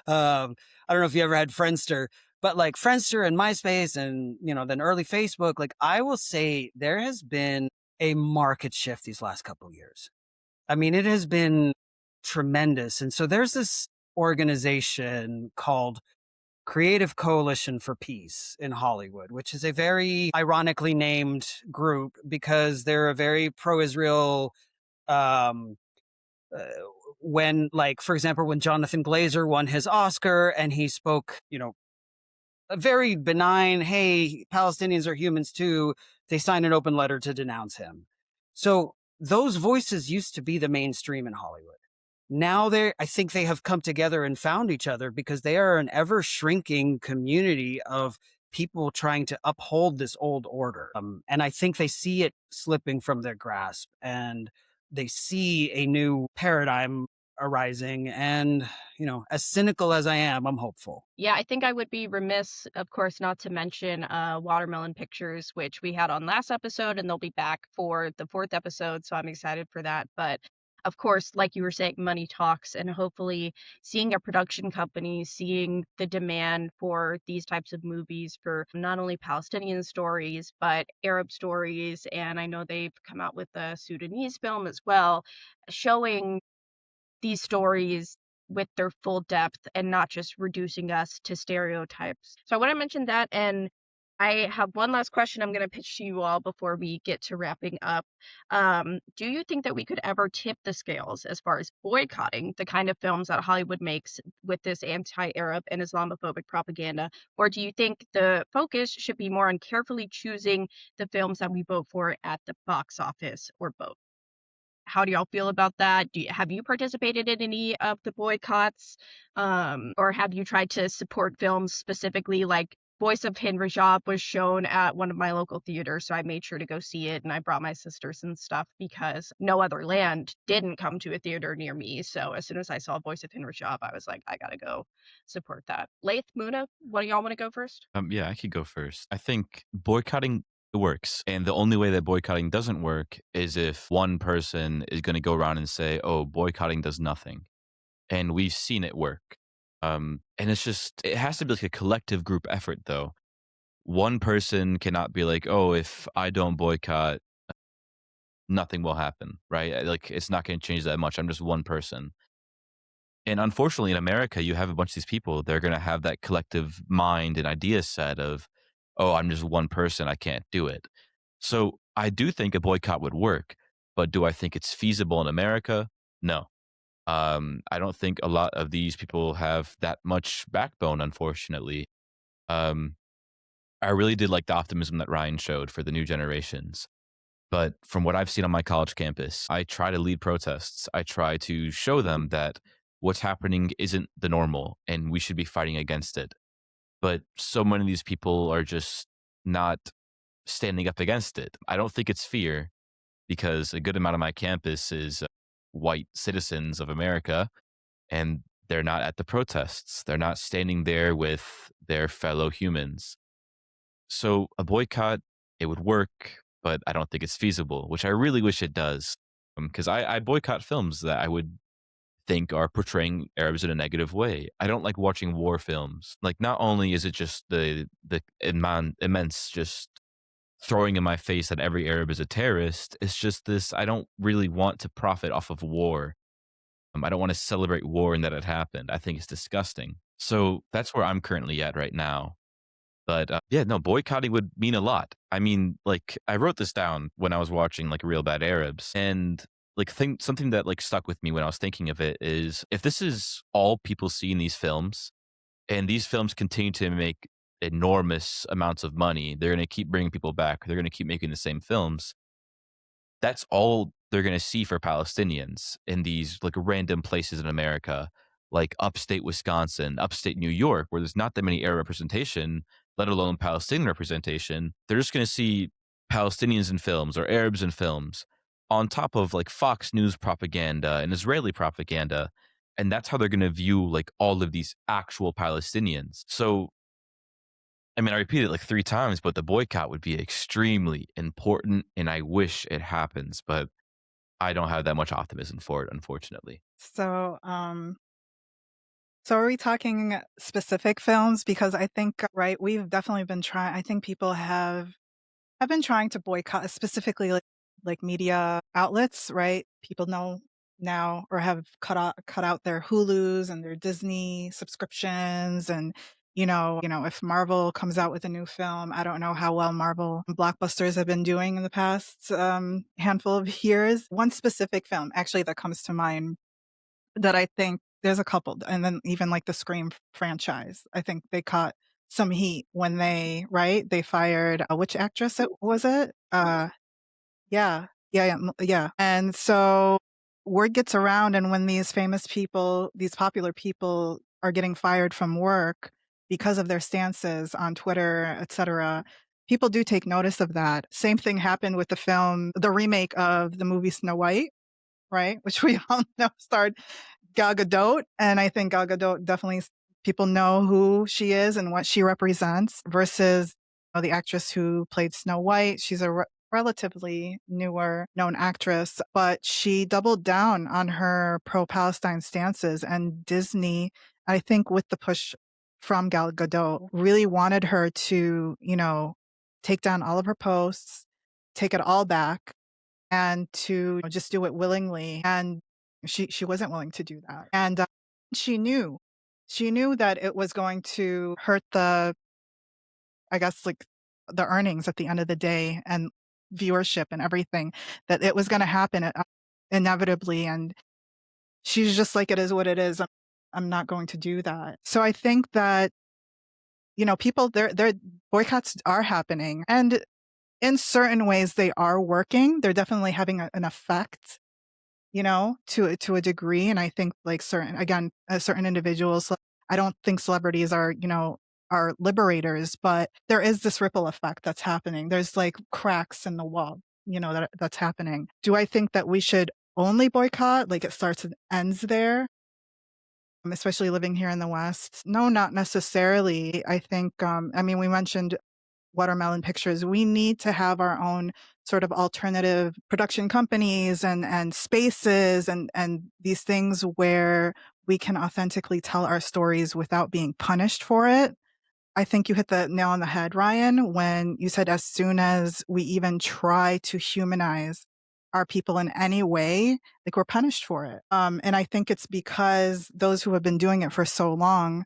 I don't know if you ever had Friendster, but like Friendster and MySpace and, then early Facebook, like I will say there has been a market shift these last couple of years. I mean, it has been tremendous. And so there's this organization called Creative Coalition for Peace in Hollywood, which is a very ironically named group because they're a very pro-Israel. Um, uh, when, like, for example, when Jonathan Glazer won his Oscar and he spoke, a very benign, hey, Palestinians are humans too, they signed an open letter to denounce him. So those voices used to be the mainstream in Hollywood. Now I think they have come together and found each other because they are an ever shrinking community of people trying to uphold this old order. And I think they see it slipping from their grasp and they see a new paradigm arising. And, as cynical as I am, I'm hopeful.
Yeah, I think I would be remiss, of course, not to mention Watermelon Pictures, which we had on last episode, and they'll be back for the fourth episode. So I'm excited for that. But of course, like you were saying, money talks, and hopefully seeing a production company, seeing the demand for these types of movies for not only Palestinian stories, but Arab stories. And I know they've come out with a Sudanese film as well, showing these stories with their full depth and not just reducing us to stereotypes. So I want to mention that, and I have one last question I'm going to pitch to you all before we get to wrapping up. Do you think that we could ever tip the scales as far as boycotting the kind of films that Hollywood makes with this anti-Arab and Islamophobic propaganda? Or do you think the focus should be more on carefully choosing the films that we vote for at the box office, or both? How do y'all feel about that? Have you participated in any of the boycotts? Or have you tried to support films specifically? Like Voice of Hind Rajab was shown at one of my local theaters, so I made sure to go see it, and I brought my sisters and stuff because No Other Land didn't come to a theater near me. So as soon as I saw Voice of Hind Rajab, I was like, I gotta go support that. Laith, Muna, what do y'all want to go first?
Yeah, I could go first. I think boycotting works. And the only way that boycotting doesn't work is if one person is going to go around and say, oh, boycotting does nothing. And we've seen it work. And it has to be like a collective group effort, though. One person cannot be like, oh, if I don't boycott, nothing will happen, right? Like, it's not going to change that much. I'm just one person. And unfortunately, in America, you have a bunch of these people. They're going to have that collective mind and idea set of, oh, I'm just one person. I can't do it. So I do think a boycott would work. But do I think it's feasible in America? No. I don't think a lot of these people have that much backbone, unfortunately. Um, I really did like the optimism that Ryan showed for the new generations. But from what I've seen on my college campus, I try to lead protests. I try to show them that what's happening isn't the normal and we should be fighting against it. But so many of these people are just not standing up against it. I don't think it's fear because a good amount of my campus is white citizens of America and they're not at the protests. They're not standing there with their fellow humans. So a boycott, it would work, but I don't think it's feasible, which I really wish it does. Because I boycott films that I would think are portraying Arabs in a negative way. I don't like watching war films. Like, not only is it just the immense just throwing in my face that every Arab is a terrorist, it's just this. I don't really want to profit off of war. I don't want to celebrate war and that it happened. I think it's disgusting. So that's where I'm currently at right now. But yeah, no, boycotting would mean a lot. I mean, like, I wrote this down when I was watching like Real Bad Arabs, and like something that like stuck with me when I was thinking of it is if this is all people see in these films, and these films continue to make enormous amounts of money, they're going to keep bringing people back. They're going to keep making the same films. That's all they're going to see for Palestinians in these like random places in America, like upstate Wisconsin, upstate New York, where there's not that many Arab representation, let alone Palestinian representation. They're just going to see Palestinians in films or Arabs in films on top of like Fox News propaganda and Israeli propaganda. And that's how they're going to view like all of these actual Palestinians. So I mean, I repeated it like 3 times, but the boycott would be extremely important, and I wish it happens, but I don't have that much optimism for it, unfortunately.
So are we talking specific films? Because I think, right, we've definitely been trying. I think people have been trying to boycott specifically like media outlets, right? People know now or have cut out their Hulus and their Disney subscriptions and if Marvel comes out with a new film, I don't know how well Marvel blockbusters have been doing in the past handful of years. One specific film actually that comes to mind that I think there's a couple, and then even like the Scream franchise, I think they caught some heat when they fired which actress was it? Yeah. And so word gets around, and when these famous people, these popular people, are getting fired from work because of their stances on Twitter, etc., people do take notice of that. Same thing happened with the remake of the movie Snow White, right? Which we all know starred Gal Gadot, and I think Gal Gadot definitely people know who she is and what she represents versus the actress who played Snow White. She's a relatively newer known actress, but she doubled down on her pro-Palestine stances, and Disney, I think with the push from Gal Gadot, really wanted her to, take down all of her posts, take it all back, and to just do it willingly. And she wasn't willing to do that. And she knew that it was going to hurt I guess, like the earnings at the end of the day and viewership and everything, that it was going to happen inevitably. And she's just like, it is what it is. I'm not going to do that. So I think that, people, their boycotts are happening. And in certain ways they are working. They're definitely having an effect, to a degree. And I think like certain individuals, I don't think celebrities are liberators, but there is this ripple effect that's happening. There's like cracks in the wall, that's happening. Do I think that we should only boycott? Like it starts and ends there? Especially living here in the West? No, not necessarily. I think, we mentioned Watermelon Pictures. We need to have our own sort of alternative production companies and spaces and these things where we can authentically tell our stories without being punished for it. I think you hit the nail on the head, Ryan, when you said as soon as we even try to humanize our people in any way, like we're punished for it. And I think it's because those who have been doing it for so long,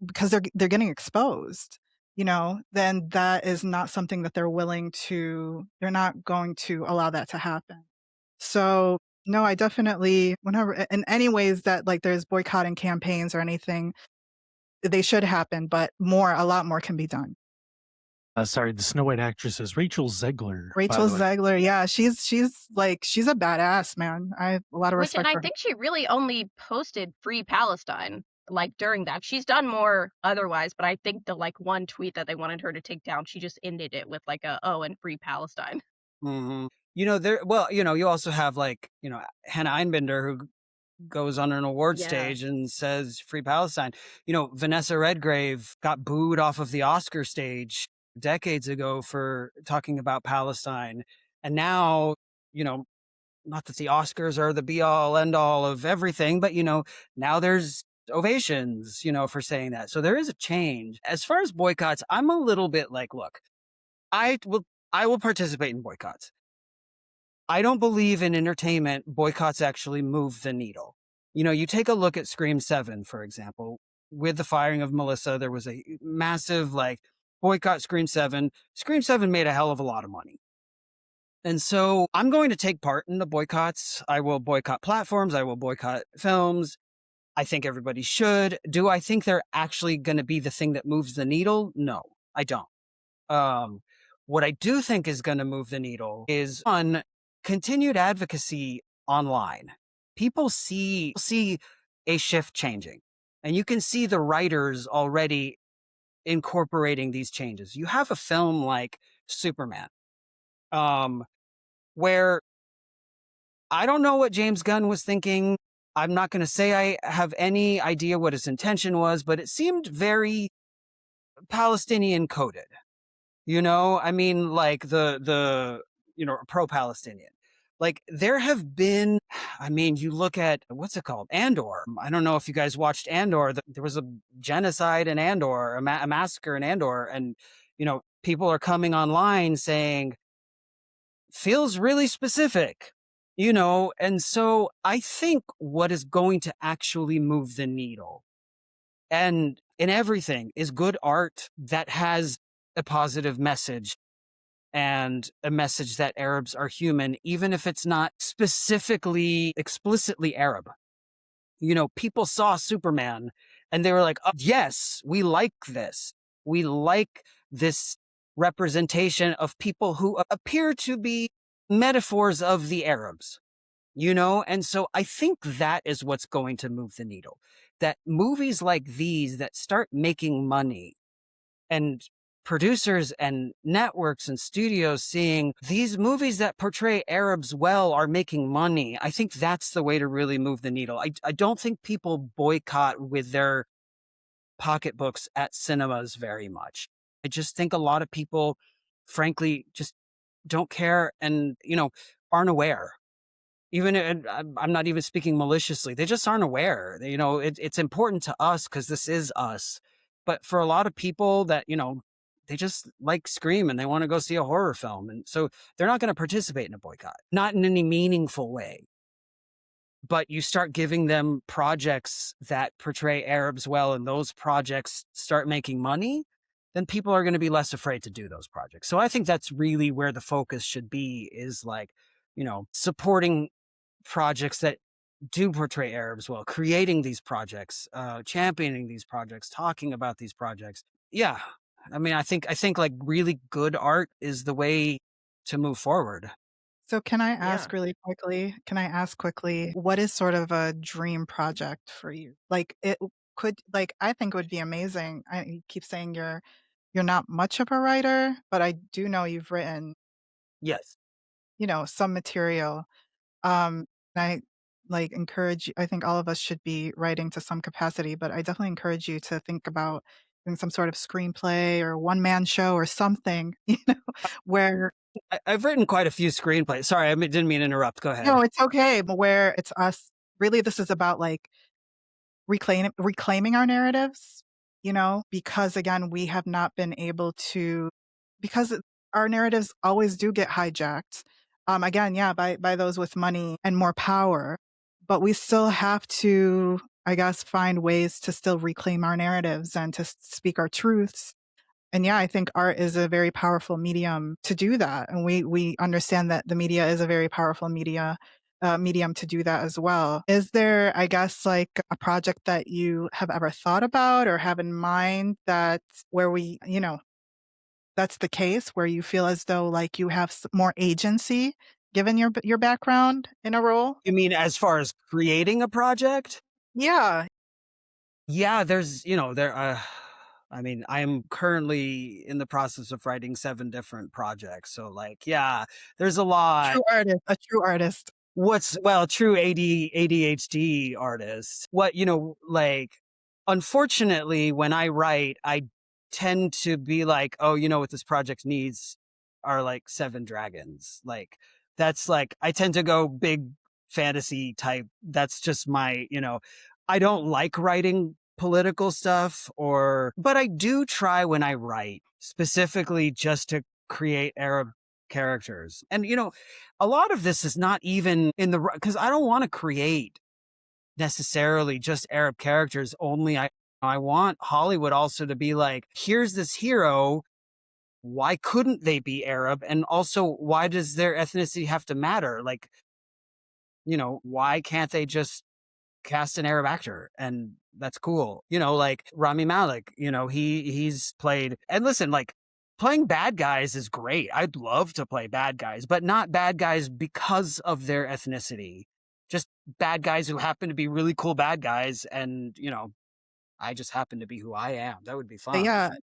because they're getting exposed, then that is not something that they're not going to allow that to happen. So No, I definitely, whenever, in any ways that like there's boycotting campaigns or anything, they should happen, but a lot more can be done.
Sorry, the Snow White actress is Rachel Zegler, by
Rachel
the way.
Zegler, yeah, she's a badass, man. I have a lot of
Which, and
respect
I
for her.
think she really only posted Free Palestine, like, during that. She's done more otherwise, but I think the, like, one tweet that they wanted her to take down, she just ended it with, like, "Oh, and Free Palestine."
Mhm. You also have, like, Hannah Einbinder, who goes on an award
Yeah.
stage and says "Free Palestine." Vanessa Redgrave got booed off of the Oscar stage decades ago for talking about Palestine. And now, you know, not that the Oscars are the be all end all of everything, but now there's ovations, for saying that. So there is a change. As far as boycotts, I'm a little bit like, look, I will I will participate in boycotts. I don't believe in entertainment boycotts actually move the needle. You take a look at Scream 7, for example. With the firing of Melissa, there was a massive, like, boycott Scream 7. Scream 7 made a hell of a lot of money. And so I'm going to take part in the boycotts. I will boycott platforms. I will boycott films. I think everybody should. Do I think they're actually going to be the thing that moves the needle? No, I don't. Um, what I do think is going to move the needle is, one, continued advocacy online. People see a shift changing, and you can see the writers already incorporating these changes. You have a film like Superman, where I don't know what James Gunn was thinking. I'm not going to say I have any idea what his intention was, but it seemed very Palestinian coded. I mean, like the pro-Palestinian. Like, there have been, I mean, you look at, what's it called? Andor. I don't know if you guys watched Andor. There was a genocide in Andor, a massacre in Andor. And, people are coming online saying, feels really specific, and so I think what is going to actually move the needle, and in everything, is good art that has a positive message, and a message that Arabs are human, even if it's not specifically explicitly Arab. People saw Superman and they were like, oh, yes, we like this. We like this representation of people who appear to be metaphors of the Arabs, And so I think that is what's going to move the needle. That movies like these that start making money, and producers and networks and studios seeing these movies that portray Arabs well are making money. I think that's the way to really move the needle. I don't think people boycott with their pocketbooks at cinemas very much. I just think a lot of people, frankly, just don't care and, aren't aware. Even, and I'm not even speaking maliciously. They just aren't aware. It's important to us because this is us. But for a lot of people that, they just like Scream and they want to go see a horror film. And so they're not going to participate in a boycott, not in any meaningful way. But you start giving them projects that portray Arabs well, and those projects start making money, then people are going to be less afraid to do those projects. So I think that's really where the focus should be, is like, supporting projects that do portray Arabs well, creating these projects, championing these projects, talking about these projects. Yeah. I mean, I think like really good art is the way to move forward.
So can I
Yeah.
ask quickly, what is sort of a dream project for you? Like, I think it would be amazing. You keep saying you're not much of a writer, but I do know you've written,
Yes.
some material. I encourage I think all of us should be writing to some capacity, but I definitely encourage you to think about doing some sort of screenplay or one man show or something, where
I've written quite a few screenplays. Sorry, I didn't mean to interrupt. Go ahead.
no, it's okay, but where it's us really this is about like reclaiming our narratives, because again, we have not been able to because our narratives always do get hijacked. Again, yeah, by those with money and more power, but we still have to, I guess, find ways to still reclaim our narratives and to speak our truths. And yeah, I think art is a very powerful medium to do that. And we understand that the media is a very powerful medium to do that as well. Is there, I guess, like a project that you have ever thought about or have in mind that where we, that's the case, where you feel as though like you have more agency given your background in a role?
You mean as far as creating a project?
Yeah.
Yeah, there's, I mean, I'm currently in the process of writing 7 different projects. So like, yeah, there's a lot.
A true artist.
True ADHD artist. Unfortunately, when I write, I tend to be like, oh, what this project needs are like 7 dragons. Like, that's like, I tend to go big fantasy type. That's just I don't like writing political stuff but I do try when I write specifically just to create Arab characters. And, a lot of this is not even because I don't want to create necessarily just Arab characters only. I want Hollywood also to be like, here's this hero. Why couldn't they be Arab? And also, why does their ethnicity have to matter? Like, why can't they just cast an Arab actor and that's cool? Like Rami Malek, he's played, and listen, like playing bad guys is great. I'd love to play bad guys, but not bad guys because of their ethnicity. Just bad guys who happen to be really cool bad guys. And, I just happen to be who I am. That would be fun.
Yeah.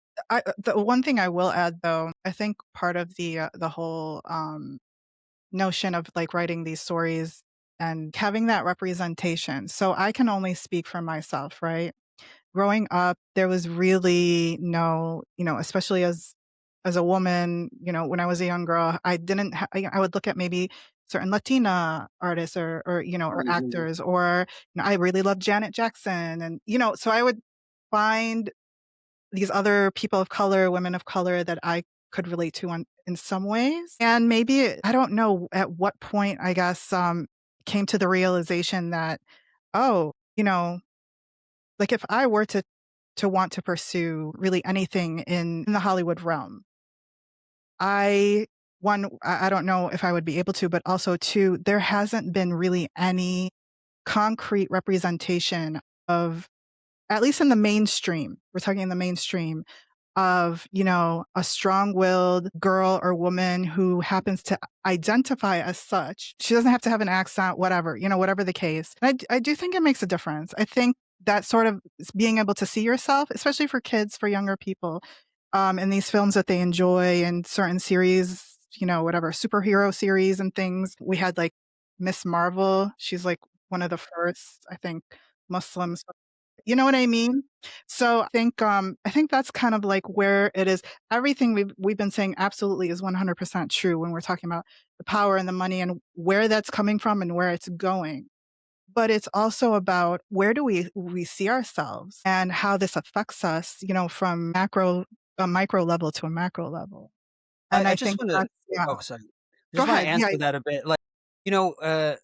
The one thing I will add though, I think part of the whole notion of like writing these stories and having that representation. So I can only speak for myself, right? Growing up, there was really no, especially as a woman, when I was a young girl, I didn't. I would look at maybe certain Latina artists or actors, or I really loved Janet Jackson, and so I would find these other people of color, women of color that I could relate to in some ways. And maybe, I don't know at what point, I guess, came to the realization that, oh, like if I were to want to pursue really anything in the Hollywood realm, I don't know if I would be able to, but also two, there hasn't been really any concrete representation of, at least in the mainstream, we're talking in the mainstream, of, a strong-willed girl or woman who happens to identify as such. She doesn't have to have an accent, whatever, whatever the case. And I do think it makes a difference. I think that sort of being able to see yourself, especially for kids, for younger people, in these films that they enjoy and certain series, whatever, superhero series and things. We had like Miss Marvel. She's like one of the first, I think, Muslims. You know what I mean? So I think that's kind of like where it is. Everything we've been saying absolutely is 100% true when we're talking about the power and the money and where that's coming from and where it's going. But it's also about where do we see ourselves and how this affects us, from a micro level to a macro level. And
I
I
just
think
want to,
that's, yeah.
oh, sorry. I
Go
just want to
ahead. Yeah.
answer that a bit. Like,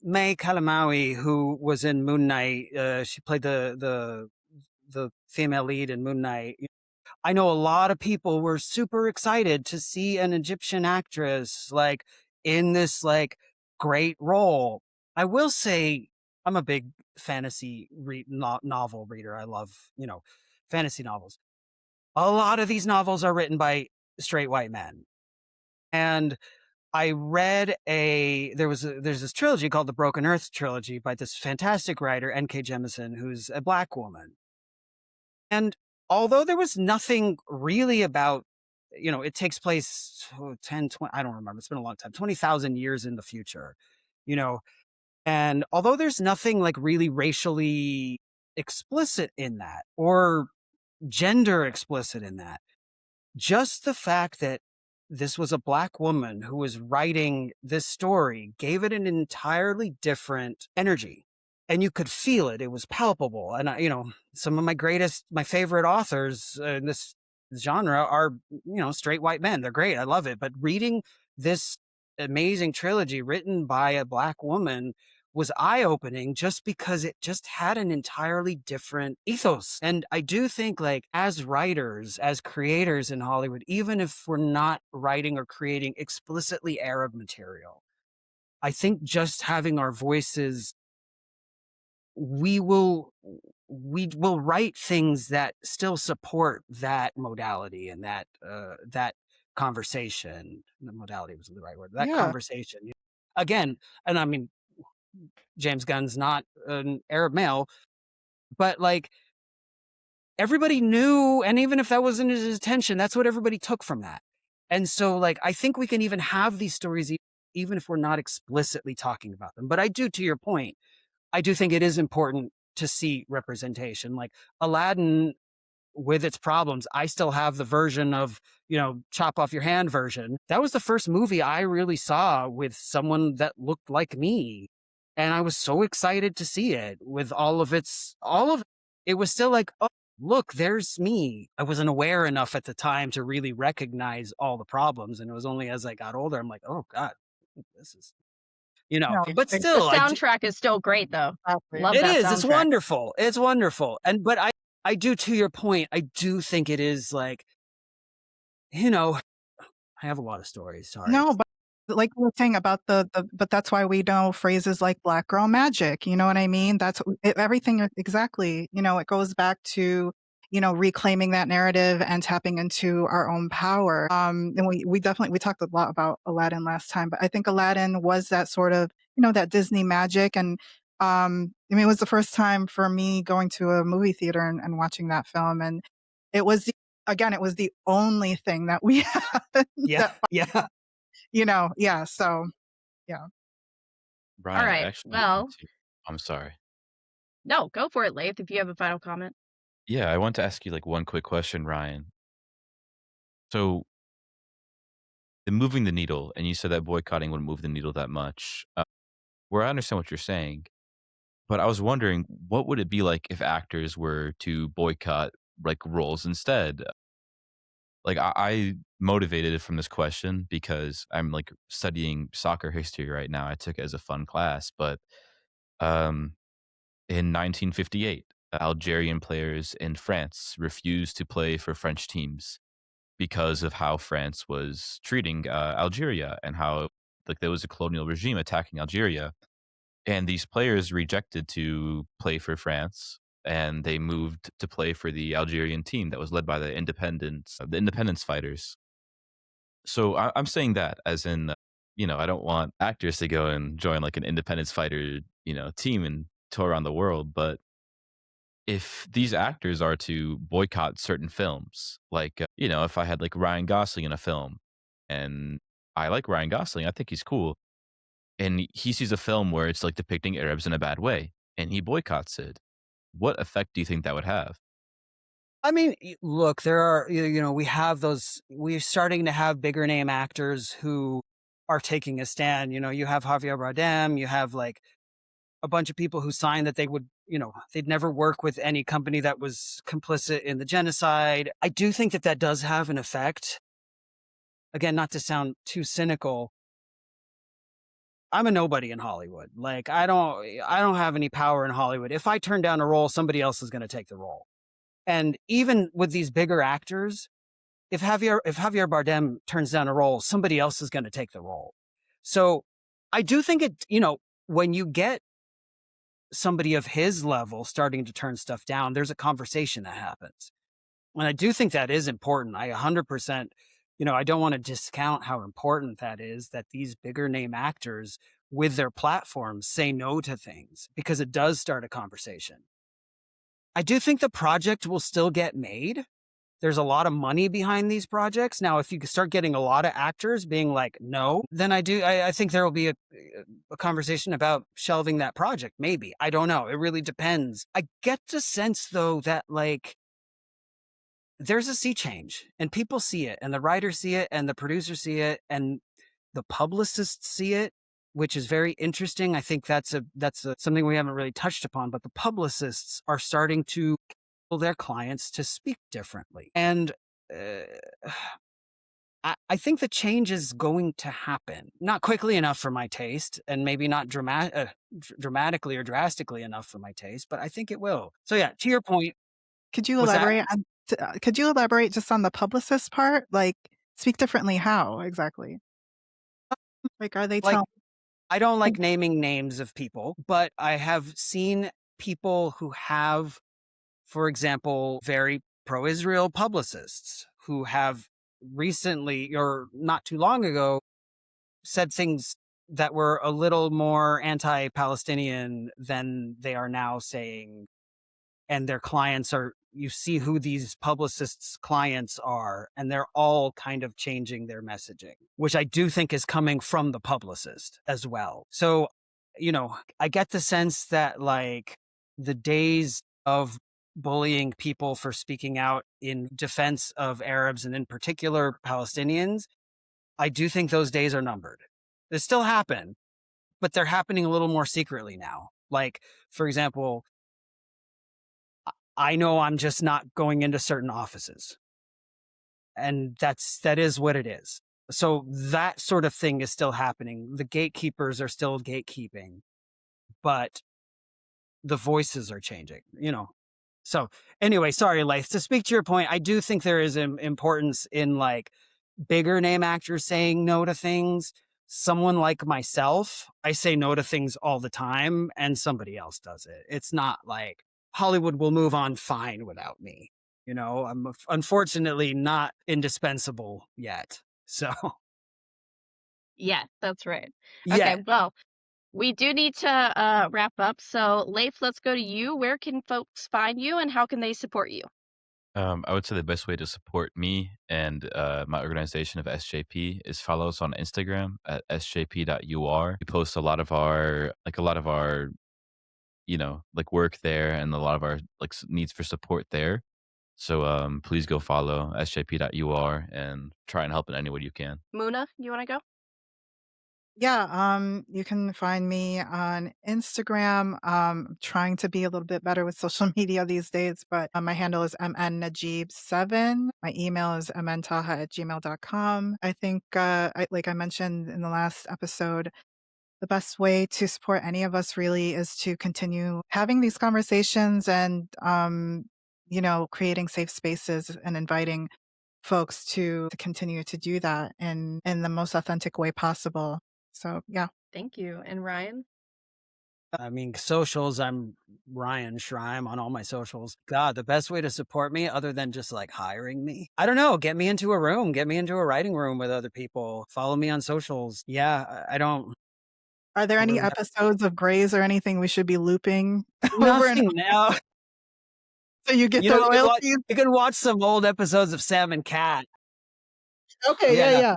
May Kalamaui, who was in Moon Knight, she played the female lead in Moon Knight. I know a lot of people were super excited to see an Egyptian actress like in this like great role. I will say I'm a big fantasy novel reader. I love, fantasy novels. A lot of these novels are written by straight white men. And I read there's this trilogy called the Broken Earth trilogy by this fantastic writer, N.K. Jemisin, who's a Black woman. And although there was nothing really about, it takes place 10, 20, I don't remember. It's been a long time, 20,000 years in the future, you know, and although there's nothing like really racially explicit in that or gender explicit in that, just the fact that this was a Black woman who was writing this story gave it an entirely different energy. And you could feel it. It was palpable. And, some of my favorite authors in this genre are, straight white men. They're great. I love it. But reading this amazing trilogy written by a Black woman was eye-opening just because it just had an entirely different ethos. And I do think like as writers, as creators in Hollywood, even if we're not writing or creating explicitly Arab material, I think just having our voices, we will write things that still support that modality and that conversation. The modality was the right word. That
Yeah.
conversation. Again, and I mean, James Gunn's not an Arab male, but like everybody knew, and even if that wasn't his intention, that's what everybody took from that. And so, like, I think we can even have these stories, even if we're not explicitly talking about them. But I do, to your point, I do think it is important to see representation. Like Aladdin, with its problems, I still have the version of, chop off your hand version. That was the first movie I really saw with someone that looked like me. And I was so excited to see it with all of it was still like, oh, look, there's me. I wasn't aware enough at the time to really recognize all the problems. And it was only as I got older, I'm like, oh God, this is,
No,
but
The
still,
soundtrack is still great, though.
exactly.
Love
it
that
is. It's
soundtrack.
wonderful. It's wonderful. But I do, to your point, I do think it is like, I have a lot of stories. Sorry.
No, but like we were saying about but that's why we know phrases like black girl magic. You know what I mean? That's everything exactly. It goes back to, reclaiming that narrative and tapping into our own power. And we definitely, we talked a lot about Aladdin last time, but I think Aladdin was that sort of, that Disney magic. And, it was the first time for me going to a movie theater and watching that film. And it was, again, it was the only thing that we had
Yeah.
that,
Yeah.
yeah. So, yeah.
Brian, I
right,
actually
well-
want to. I'm sorry.
No, go for it, Laith, if you have a final comment.
Yeah, I want to ask you like one quick question, Ryan. So, the moving the needle, and you said that boycotting wouldn't move the needle that much. Where I understand what you're saying, but I was wondering, what would it be like if actors were to boycott like roles instead? Like I motivated from this question because I'm like studying soccer history right now. I took it as a fun class, but um, in 1958, Algerian players in France refused to play for French teams because of how France was treating Algeria and how like there was a colonial regime attacking Algeria, and these players rejected to play for France, and they moved to play for the Algerian team that was led by the independence fighters. So I'm saying that as in, I don't want actors to go and join like an independence fighter, team and tour around the world. But if these actors are to boycott certain films, like, if I had like Ryan Gosling in a film and I like Ryan Gosling, I think he's cool. And he sees a film where it's like depicting Arabs in a bad way and he boycotts it. What effect do you think that would have?
I mean, look, there are, we're starting to have bigger name actors who are taking a stand. You have Javier Bardem, you have like a bunch of people who signed that they would, they'd never work with any company that was complicit in the genocide. I do think that does have an effect. Again, not to sound too cynical, I'm a nobody in Hollywood. Like I don't have any power in Hollywood. If I turn down a role, somebody else is going to take the role. And even with these bigger actors, if Javier Bardem turns down a role, somebody else is going to take the role. So I do think when you get somebody of his level starting to turn stuff down, there's a conversation that happens. And I do think that is important. I 100%, I don't want to discount how important that is, that these bigger name actors with their platforms say no to things, because it does start a conversation. I do think the project will still get made. There's a lot of money behind these projects. Now, if you start getting a lot of actors being like, no, then I think there will be a conversation about shelving that project. Maybe. I don't know. It really depends. I get the sense, though, that like there's a sea change and people see it and the writers see it and the producers see it and the publicists see it, which is very interesting. I think that's something we haven't really touched upon, but the publicists are starting to tell their clients to speak differently. And I think the change is going to happen, not quickly enough for my taste, and maybe not dramatically or drastically enough for my taste, but I think it will. So yeah, to your point.
Could you
What's that?
elaborate could you elaborate just on the publicist part? Like speak differently how exactly? Like are they
Like,
telling
I don't like naming names of people, but I have seen people who have, for example, very pro-Israel publicists who have recently or not too long ago said things that were a little more anti-Palestinian than they are now saying. And their clients are, you see who these publicists' clients are, and they're all kind of changing their messaging, which I do think is coming from the publicist as well. So, I get the sense that like the days of bullying people for speaking out in defense of Arabs and in particular Palestinians, I do think those days are numbered. They still happen, but they're happening a little more secretly now. Like, for example, I know I'm just not going into certain offices. And that is what it is. So that sort of thing is still happening. The gatekeepers are still gatekeeping, but the voices are changing, So anyway, sorry, Leith, to speak to your point, I do think there is an importance in like bigger name actors saying no to things. Someone like myself, I say no to things all the time and somebody else does it. It's not like Hollywood will move on fine without me. I'm unfortunately not indispensable yet. So,
Yeah, that's right.
yeah.
Okay, well, we do need to wrap up. So, Leif, let's go to you. Where can folks find you and how can they support you?
I would say the best way to support me and my organization of SJP is follow us on Instagram at sjp.ur. We post a lot of our like work there and a lot of our like needs for support there. So please go follow sjp.ur and try and help in any way you can.
Muna, you want to go?
Yeah, you can find me on Instagram. Trying to be a little bit better with social media these days, but my handle is mnnajib7. My email is mntaha@gmail.com. I think, like I mentioned in the last episode, the best way to support any of us really is to continue having these conversations and, creating safe spaces and inviting folks to continue to do that in the most authentic way possible. So, yeah.
Thank you. And Ryan?
I mean, socials, I'm Ryan Schreim on all my socials. God, the best way to support me other than just like hiring me, I don't know, get me into a room, get me into a writing room with other people, follow me on socials. Yeah, I don't.
Are there any
really
episodes of Grey's or anything we should be looping over and
nothing now.
so you get the royalties?
You can watch some old episodes of Sam and Cat.
Okay, yeah.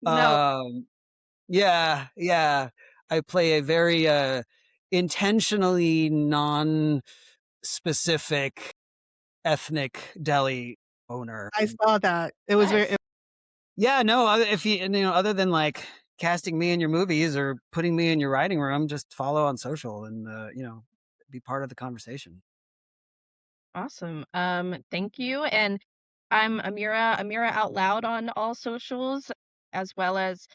No.
Yeah. I play a very intentionally non-specific ethnic deli owner.
I saw that. It was
Nice.
Yeah, no, if you other than like casting me in your movies or putting me in your writing room, just follow on social and be part of the conversation.
Awesome. Thank you. And I'm Amira Out Loud on all socials, as well as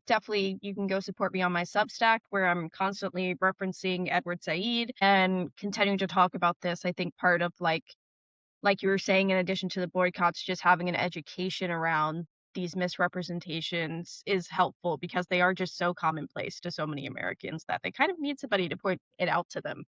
definitely you can go support me on my Substack where I'm constantly referencing Edward Said and continuing to talk about this. I think part of like you were saying, in addition to the boycotts, just having an education around these misrepresentations is helpful because they are just so commonplace to so many Americans that they kind of need somebody to point it out to them.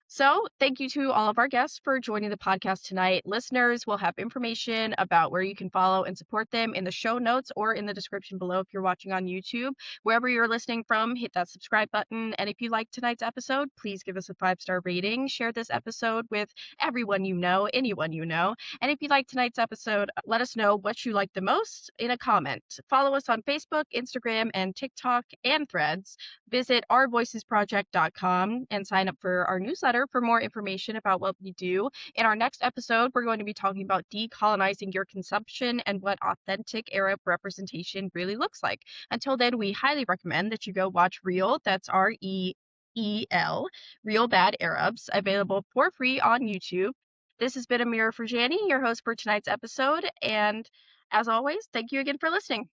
So, thank you to all of our guests for joining the podcast tonight. Listeners will have information about where you can follow and support them in the show notes or in the description below if you're watching on YouTube. Wherever you're listening from, hit that subscribe button. And if you liked tonight's episode, please give us a 5-star rating. Share this episode with everyone you know, anyone you know. And if you liked tonight's episode, let us know what you liked the most in a comment. Follow us on Facebook, Instagram, and TikTok and Threads. Visit ourvoicesproject.com and sign up for our newsletter for more information about what we do. In our next episode, we're going to be talking about decolonizing your consumption and what authentic Arab representation really looks like. Until then, we highly recommend that you go watch Real, that's REEL, Real Bad Arabs, available for free on YouTube. This has been Amira Ferjani, your host for tonight's episode, and as always, thank you again for listening.